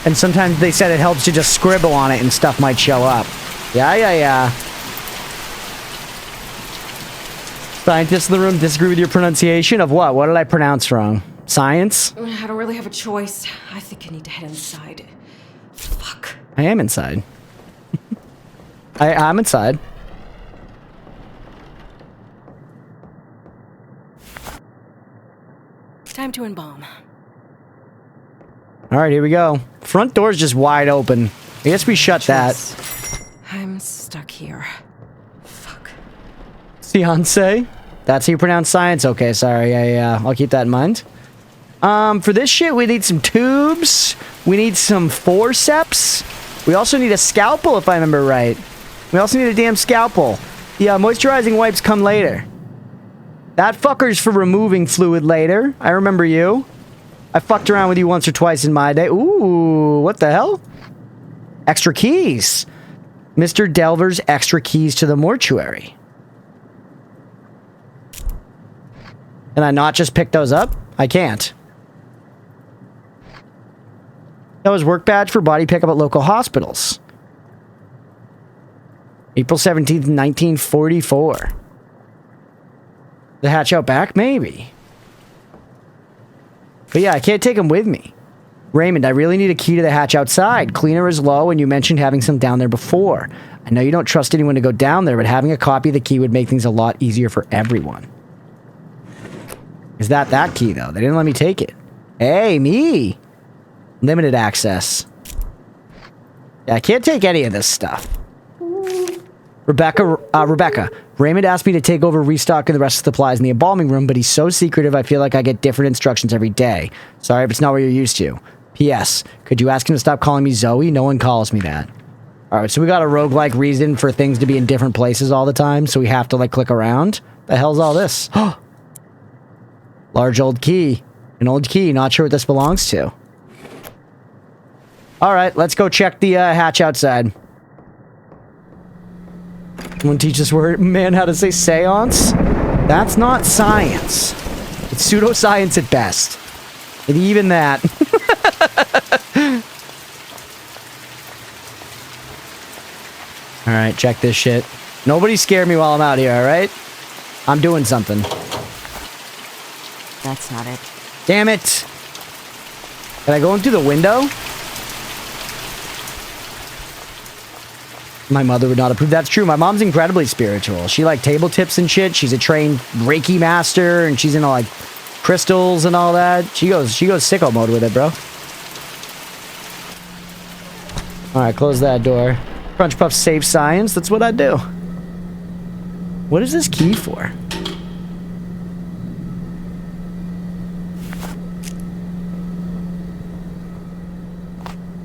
And sometimes they said it helps to just scribble on it and stuff might show up. Yeah. Scientists in the room disagree with your pronunciation of what? What did I pronounce wrong? Science? I don't really have a choice. I think I need to head inside. Fuck. I am inside. I'm inside. Time to embalm. All right, here we go. Front door's just wide open. I guess we shut that. I'm stuck here. Fuck. Fiance? That's how you pronounce science? Okay, sorry. I'll keep that in mind. For this shit, we need some tubes. We need some forceps. We also need a scalpel, if I remember right. We also need a damn scalpel. The moisturizing wipes come later. That fucker's for removing fluid later. I remember you. I fucked around with you once or twice in my day. Ooh, what the hell? Extra keys. Mr. Delver's extra keys to the mortuary. Can I not just pick those up? I can't. That was work badge for body pickup at local hospitals. April 17th, 1944. The hatch out back? Maybe. But yeah, I can't take him with me. Raymond, I really need a key to the hatch outside. Cleaner is low, and you mentioned having some down there before. I know you don't trust anyone to go down there, but having a copy of the key would make things a lot easier for everyone. Is that key, though? They didn't let me take it. Hey, me! Limited access. Yeah, I can't take any of this stuff. Rebecca, Raymond asked me to take over restocking the rest of the supplies in the embalming room, but he's so secretive I feel like I get different instructions every day. Sorry if it's not what you're used to. P.S. Could you ask him to stop calling me Zoe? No one calls me that. Alright, so we got a roguelike reason for things to be in different places all the time, so we have to, like, click around? The hell's all this? Large old key. An old key, not sure what this belongs to. Alright, let's go check the hatch outside. Someone teach this word, man, how to say seance? That's not science. It's pseudoscience at best. And even that. Alright, check this shit. Nobody scare me while I'm out here, alright? I'm doing something. That's not it. Damn it! Can I go in through the window? My mother would not approve. That's true. My mom's incredibly spiritual. She like table tips and shit. She's a trained Reiki master, and she's into like crystals and all that. She goes sicko mode with it, bro. All right, close that door. Crunchpuff safe science. That's what I do. What is this key for?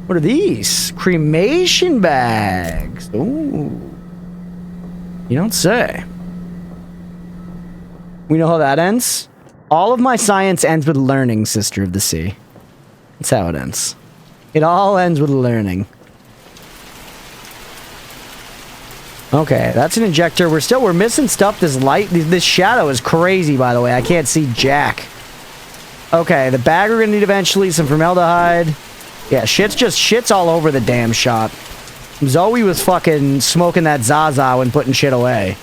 What are these? Cremation bags. Ooh. You don't say. We know how that ends? All of my science ends with learning, Sister of the Sea. That's how it ends. It all ends with learning. Okay, that's an injector. We're missing stuff. This light, this shadow is crazy, by the way. I can't see jack. Okay, the bag we're gonna need eventually. Some formaldehyde. Yeah, shit's all over the damn shop. Zoe was fucking smoking that Zaza when putting shit away.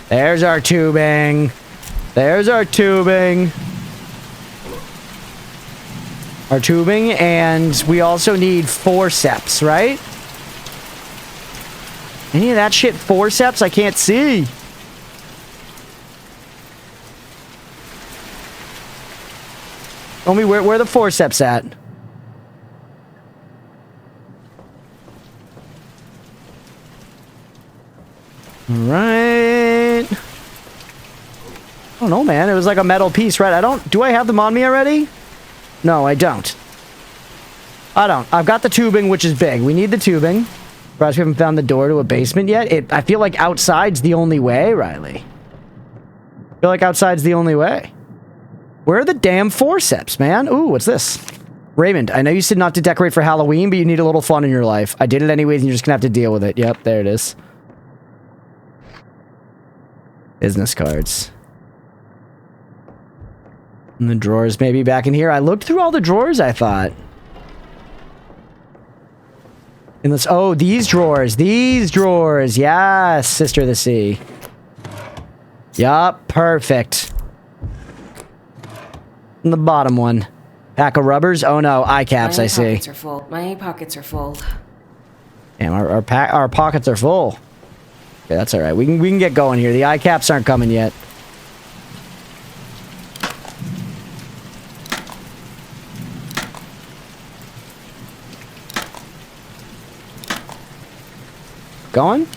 There's our tubing. There's our tubing. Our tubing, and we also need forceps, right? Any of that shit forceps? I can't see. Tell me where the forceps at. Alright. I don't know, man. It was like a metal piece, right? Do I have them on me already? No, I don't. I don't. I've got the tubing, which is big. We need the tubing. Perhaps we haven't found the door to a basement yet. I feel like outside's the only way, Riley. I feel like outside's the only way. Where are the damn forceps, man? Ooh, what's this? Raymond, I know you said not to decorate for Halloween, but you need a little fun in your life. I did it anyways, and you're just gonna have to deal with it. Yep, there it is. Business cards. And the drawers maybe back in here. I looked through all the drawers, I thought. And let's... Oh, these drawers. These drawers. Yes, Sister of the Sea. Yup, perfect. And the bottom one. Pack of rubbers? Oh no, eye caps, I see. My pockets are full. Damn, our pockets are full. Okay, that's alright. We can get going here. The eye caps aren't coming yet. Going?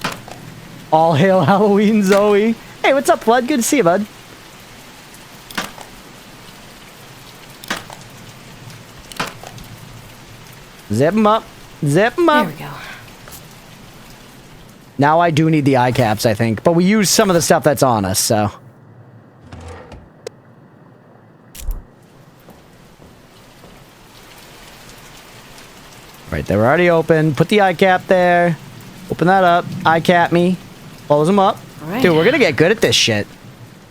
All hail Halloween, Zoe. Hey, what's up, bud? Good to see you, bud. Zip them up. Zip them up. There we go. Now I do need the eye caps, I think. But we use some of the stuff that's on us, so. Right, they were already open. Put the eye cap there. Open that up. Eye cap me. Close them up. Right. Dude, we're gonna get good at this shit.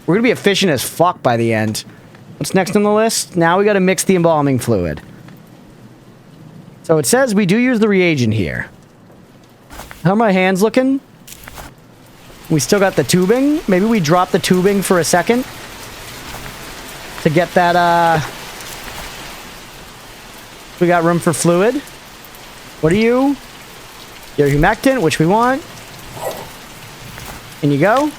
We're gonna be efficient as fuck by the end. What's next on the list? Now we gotta mix the embalming fluid. So it says we do use the reagent here. How are my hands looking? We still got the tubing. Maybe we drop the tubing for a second. To get that, we got room for fluid. What are you? You're humectant, which we want. In you go.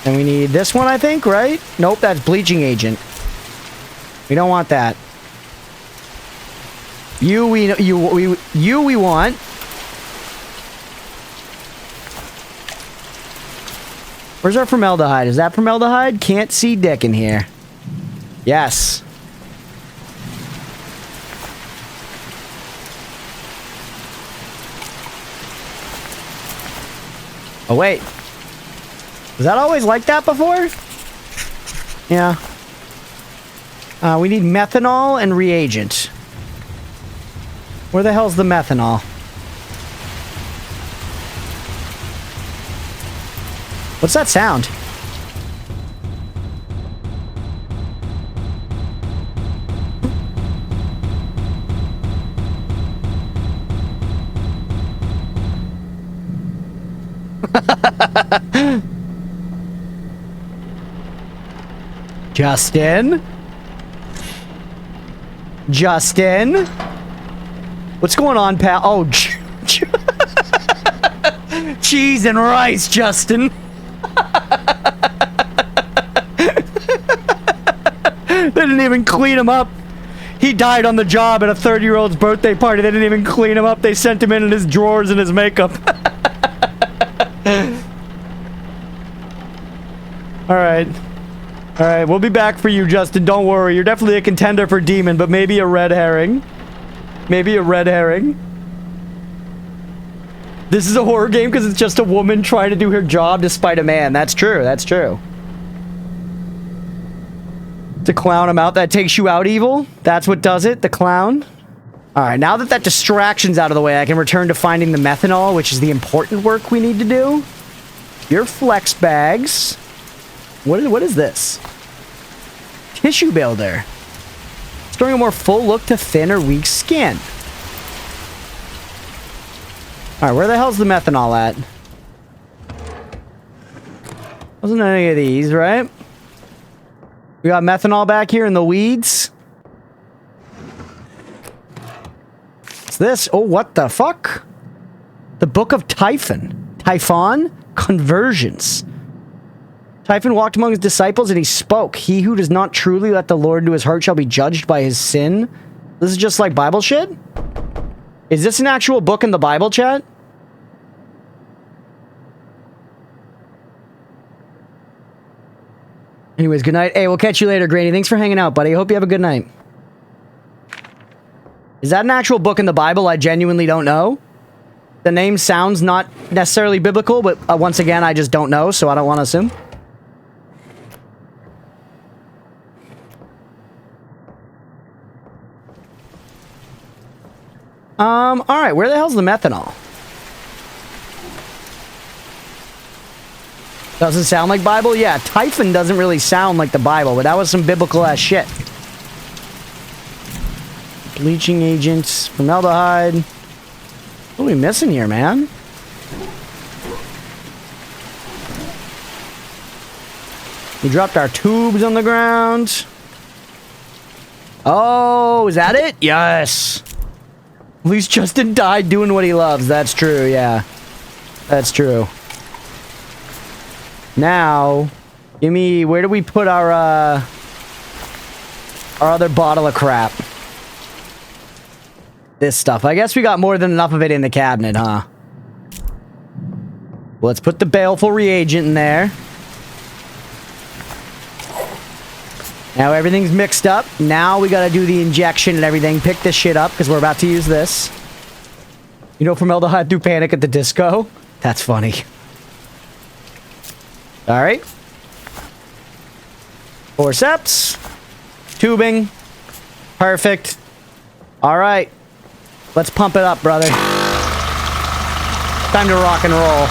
And we need this one, I think, right? Nope, that's bleaching agent. We don't want that. You we want. Where's our formaldehyde? Is that formaldehyde? Can't see dick in here. Yes. Oh, wait. Was that always like that before? Yeah. We need methanol and reagent. Where the hell's the methanol? What's that sound? Justin? Justin? What's going on, pal? Oh, cheese and rice, Justin. They didn't even clean him up. He died on the job at a 30-year-old's birthday party. They didn't even clean him up. They sent him in his drawers and his makeup. Alright. Alright, we'll be back for you, Justin. Don't worry. You're definitely a contender for Demon, but maybe a red herring. Maybe a red herring. This is a horror game because it's just a woman trying to do her job despite a man. That's true. That's true. To clown him out, that takes you out, evil. That's what does it, the clown. Alright, now that distraction's out of the way, I can return to finding the methanol, which is the important work we need to do. Your flex bags. What is this? Tissue builder. Restoring a more full look to thin or weak skin. Alright, where the hell's the methanol at? Wasn't any of these, right? We got methanol back here in the weeds. What's this? Oh, what the fuck? The Book of Typhon. Typhon? Conversions. Typhon walked among his disciples and he spoke. He who does not truly let the Lord into his heart shall be judged by his sin. This is just like Bible shit? Is this an actual book in the Bible, chat? Anyways, good night. Hey, we'll catch you later, Granny. Thanks for hanging out, buddy. I hope you have a good night. Is that an actual book in the Bible? I genuinely don't know. The name sounds not necessarily biblical, but once again, I just don't know, so I don't want to assume. Alright, where the hell's the methanol? Doesn't sound like Bible? Yeah, Typhon doesn't really sound like the Bible, but that was some biblical-ass shit. Bleaching agents, formaldehyde. What are we missing here, man? We dropped our tubes on the ground. Oh, is that it? Yes. At least Justin died doing what he loves. That's true, yeah. That's true. Now, give me... Where do we put our other bottle of crap? This stuff. I guess we got more than enough of it in the cabinet, huh? Let's put the baleful reagent in there. Now everything's mixed up. Now we gotta do the injection and everything. Pick this shit up, because we're about to use this. You know, formaldehyde through Panic at the Disco? That's funny. Alright. Forceps. Tubing. Perfect. Alright. Let's pump it up, brother. Time to rock and roll.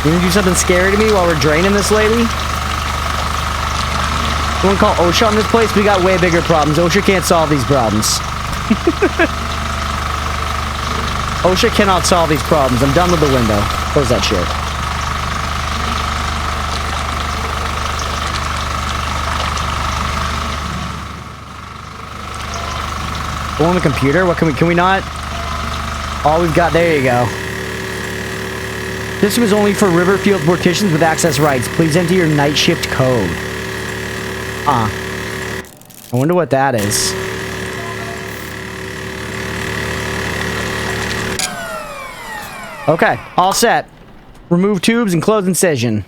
You gonna do something scary to me while we're draining this lady? Someone call OSHA on this place? We got way bigger problems. OSHA can't solve these problems. OSHA cannot solve these problems. I'm done with the window. Close that shit. Go on the computer? What can we not? All we've got, there you go. This was only for Riverfield morticians with access rights. Please enter your night shift code. I wonder what that is. Okay, all set. Remove tubes and close incision.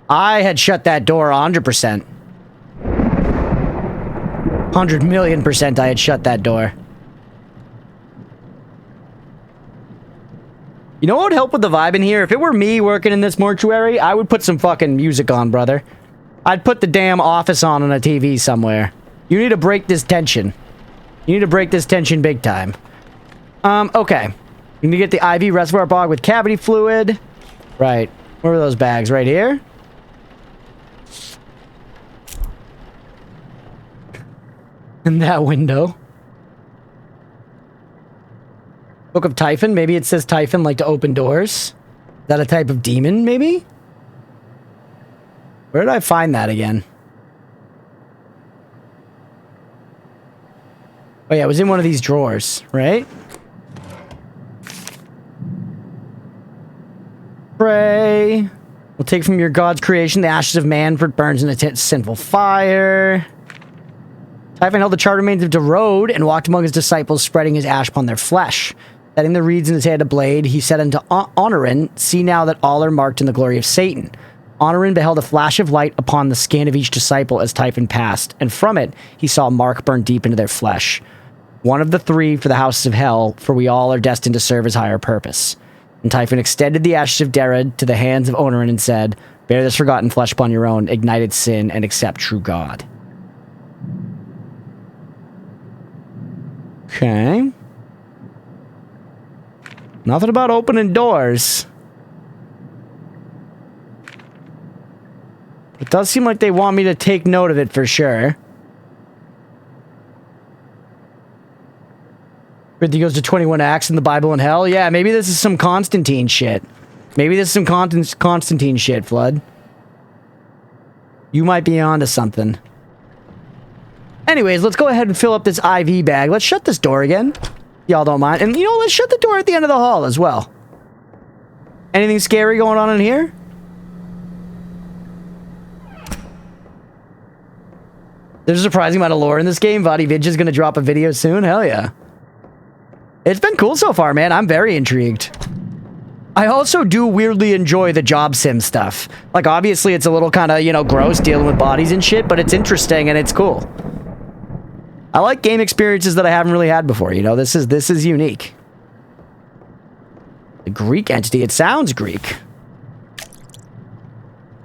I had shut that door 100%. 100,000,000% I had shut that door. You know what would help with the vibe in here? If it were me working in this mortuary, I would put some fucking music on, brother. I'd put the damn Office on a TV somewhere. You need to break this tension. You need to break this tension big time. Okay. You need to get the IV reservoir bog with cavity fluid. Right. Where are those bags? Right here? In that window. Book of Typhon. Maybe it says Typhon like to open doors. Is that a type of demon, maybe? Where did I find that again? Oh yeah, it was in one of these drawers, right? Pray. We'll take from your God's creation the ashes of man, for it burns in a sinful fire. Typhon held the charred remains of Derode and walked among his disciples, spreading his ash upon their flesh. Setting the reeds in his hand a blade, he said unto Honorin, see now that all are marked in the glory of Satan. Honorin beheld a flash of light upon the skin of each disciple as Typhon passed, and from it he saw a mark burn deep into their flesh. One of the three for the houses of hell, for we all are destined to serve his higher purpose. And Typhon extended the ashes of Derod to the hands of Honorin and said, bear this forgotten flesh upon your own ignited sin and accept true God. Okay. Nothing about opening doors. It does seem like they want me to take note of it for sure. He goes to 21 acts in the Bible in hell. Yeah, maybe this is some Constantine shit. Maybe this is some Constantine shit, Flood. You might be onto something. Anyways, let's go ahead and fill up this IV bag. Let's shut this door again. Y'all don't mind. And, you know, let's shut the door at the end of the hall as well. Anything scary going on in here? There's a surprising amount of lore in this game. Vadi Vidge is going to drop a video soon. Hell yeah. It's been cool so far, man. I'm very intrigued. I also do weirdly enjoy the job sim stuff. Like, obviously, it's a little kind of, you know, gross dealing with bodies and shit, but it's interesting and it's cool. I like game experiences that I haven't really had before, you know? This is unique. The Greek entity. It sounds Greek.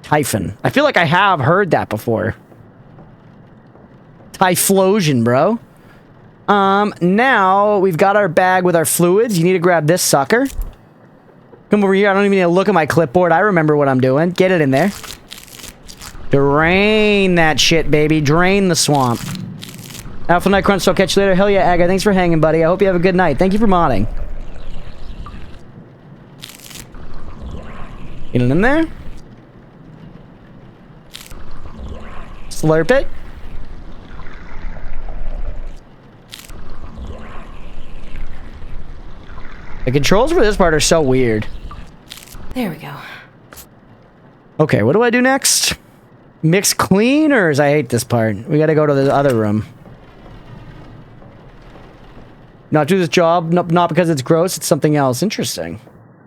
Typhon. I feel like I have heard that before. Typhlosion, bro. Now we've got our bag with our fluids. You need to grab this sucker. Come over here. I don't even need to look at my clipboard. I remember what I'm doing. Get it in there. Drain that shit, baby. Drain the swamp. Alpha Night Crunch, so I'll catch you later. Hell yeah, Aga. Thanks for hanging, buddy. I hope you have a good night. Thank you for modding. Get it in there. Slurp it. The controls for this part are so weird. There we go. Okay, what do I do next? Mix cleaners. I hate this part. We gotta go to the other room. Not do this job, not because it's gross, it's something else. Interesting.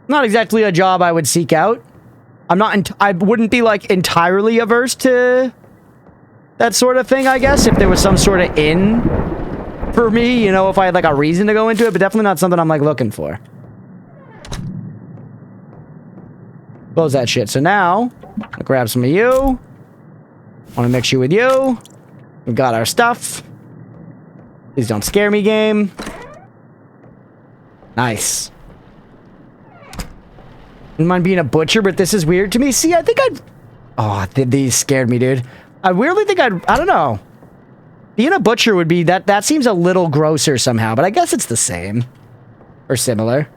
Not exactly a job I would seek out. I wouldn't be, like, entirely averse to that sort of thing, I guess, if there was some sort of in for me, you know, if I had, like, a reason to go into it, but definitely not something I'm, like, looking for. Close that shit. So now, I'll grab some of you. Want to mix you with you. We've got our stuff. Please don't scare me, game. Nice. Wouldn't mind being a butcher, but this is weird to me. See, I think I'd... Oh, these scared me, dude. I weirdly think I don't know. Being a butcher would be... That seems a little grosser somehow, but I guess it's the same. Or similar.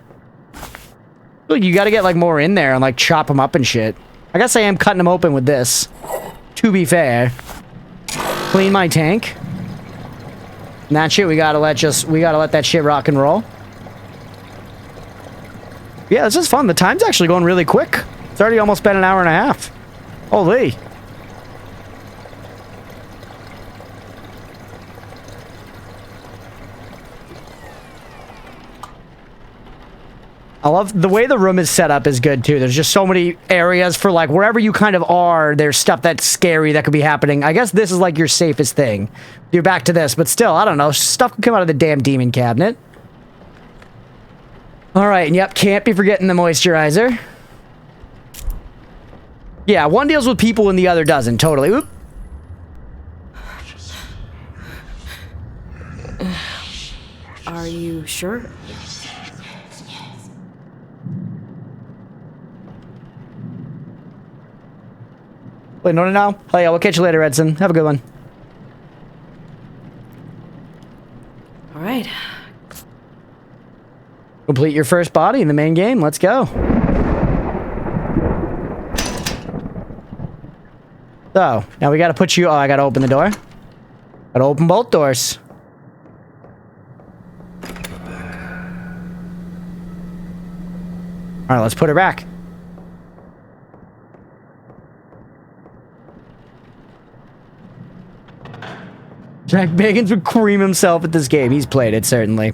Look, you gotta get, like, more in there and, like, chop them up and shit. I guess I am cutting them open with this. To be fair. Clean my tank. And that shit, we gotta let that shit rock and roll. Yeah, this is fun. The time's actually going really quick. It's already almost been an hour and a half. Holy. I love the way the room is set up is good too. There's just so many areas for like wherever you kind of are, there's stuff that's scary that could be happening. I guess this is like your safest thing. You're back to this, but still, I don't know. Stuff can come out of the damn demon cabinet. All right, and yep, can't be forgetting the moisturizer. Yeah, one deals with people and the other doesn't. Totally. Oop. Are you sure? Wait, no. Oh yeah, we'll catch you later, Edson. Have a good one. All right. Complete your first body in the main game. Let's go. So, now we gotta put you... Oh, I gotta open the door. Gotta open both doors. Alright, let's put her back. Jack Bagans would cream himself at this game. He's played it, certainly.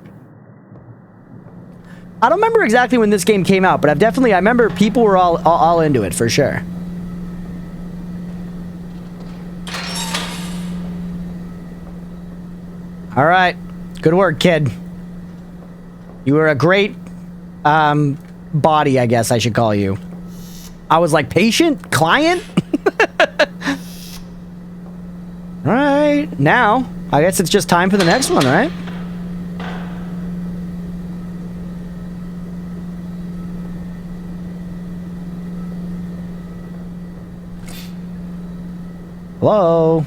I don't remember exactly when this game came out, but I remember people were all into it, for sure. Alright. Good work, kid. You were a great, body, I guess I should call you. I was like, patient? Client? Alright. Now, I guess it's just time for the next one, right? Hello?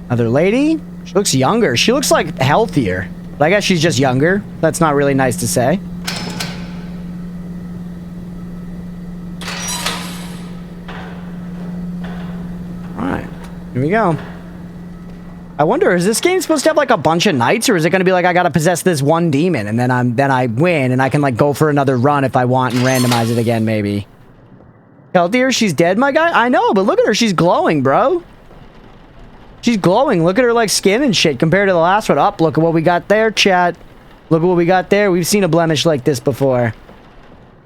Another lady? She looks younger. She looks like healthier. But I guess she's just younger. That's not really nice to say. Alright. Here we go. I wonder, is this game supposed to have like a bunch of nights, or is it going to be like I got to possess this one demon and then I win and I can like go for another run if I want and randomize it again maybe? Healthier? She's dead, my guy? I know, but look at her. She's glowing, bro. She's glowing. Look at her, like, skin and shit compared to the last one. Up, look at what we got there, chat. Look at what we got there. We've seen a blemish like this before.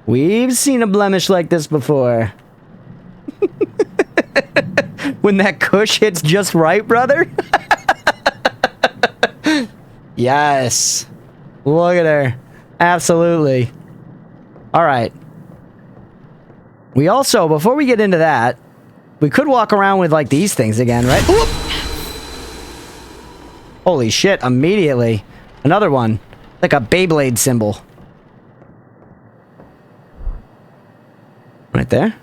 We've seen a blemish like this before. When that kush hits just right, brother. Yes. Look at her. Absolutely. All right. We also, before we get into that, we could walk around with, like, these things again, right? Whoop! Holy shit, immediately. Another one. Like a Beyblade symbol. Right there.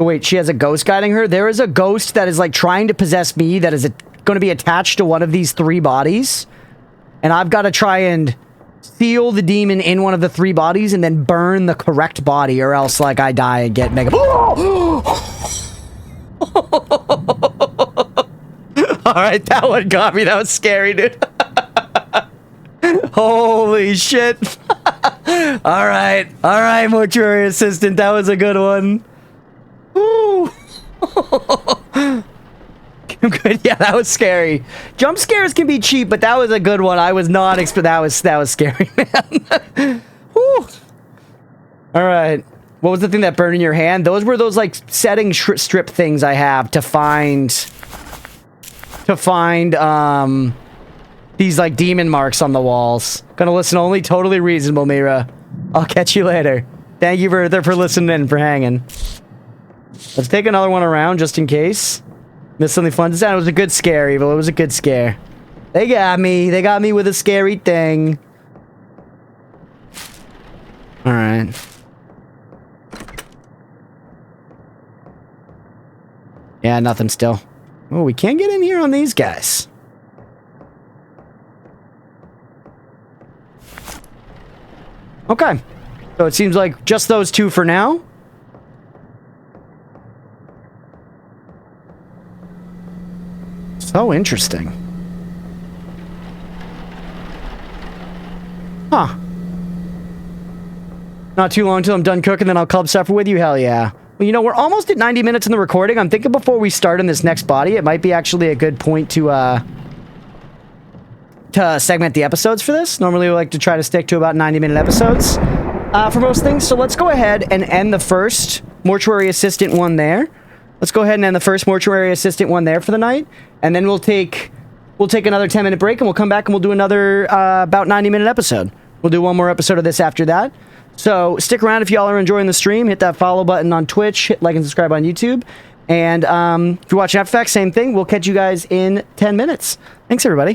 Oh, wait, she has a ghost guiding her? There is a ghost that is like trying to possess me that is going to be attached to one of these 3 bodies. And I've got to try and seal the demon in one of the 3 bodies and then burn the correct body, or else like I die and get mega... Alright, that one got me. That was scary, dude. Holy shit. Alright, Mortuary Assistant. That was a good one. Ooh. Good. Yeah, that was scary. Jump scares can be cheap, but that was a good one. I was not that was scary, man. Whew. All right. What was the thing that burned in your hand? Those were those like setting strip things I have to find these like demon marks on the walls. Gonna listen only. Totally reasonable, Mira. I'll catch you later. Thank you for listening and for hanging. Let's take another one around just in case. Missed something fun. It was a good scare, Evil. It was a good scare. They got me. They got me with a scary thing. Alright. Yeah, nothing still. Oh, we can't get in here on these guys. Okay. So it seems like just those 2 for now. So interesting. Huh. Not too long till I'm done cooking, then I'll club supper with you? Hell yeah. Well, you know, we're almost at 90 minutes in the recording. I'm thinking before we start in this next body, it might be actually a good point to segment the episodes for this. Normally we like to try to stick to about 90-minute episodes for most things. So let's go ahead and end the first Mortuary Assistant one there. Let's go ahead and end the first Mortuary Assistant one there for the night. And then we'll take another 10-minute break and we'll come back and we'll do another about 90-minute episode. We'll do one more episode of this after that. So stick around if y'all are enjoying the stream. Hit that follow button on Twitch. Hit like and subscribe on YouTube. And if you're watching After Effects, same thing. We'll catch you guys in 10 minutes. Thanks, everybody.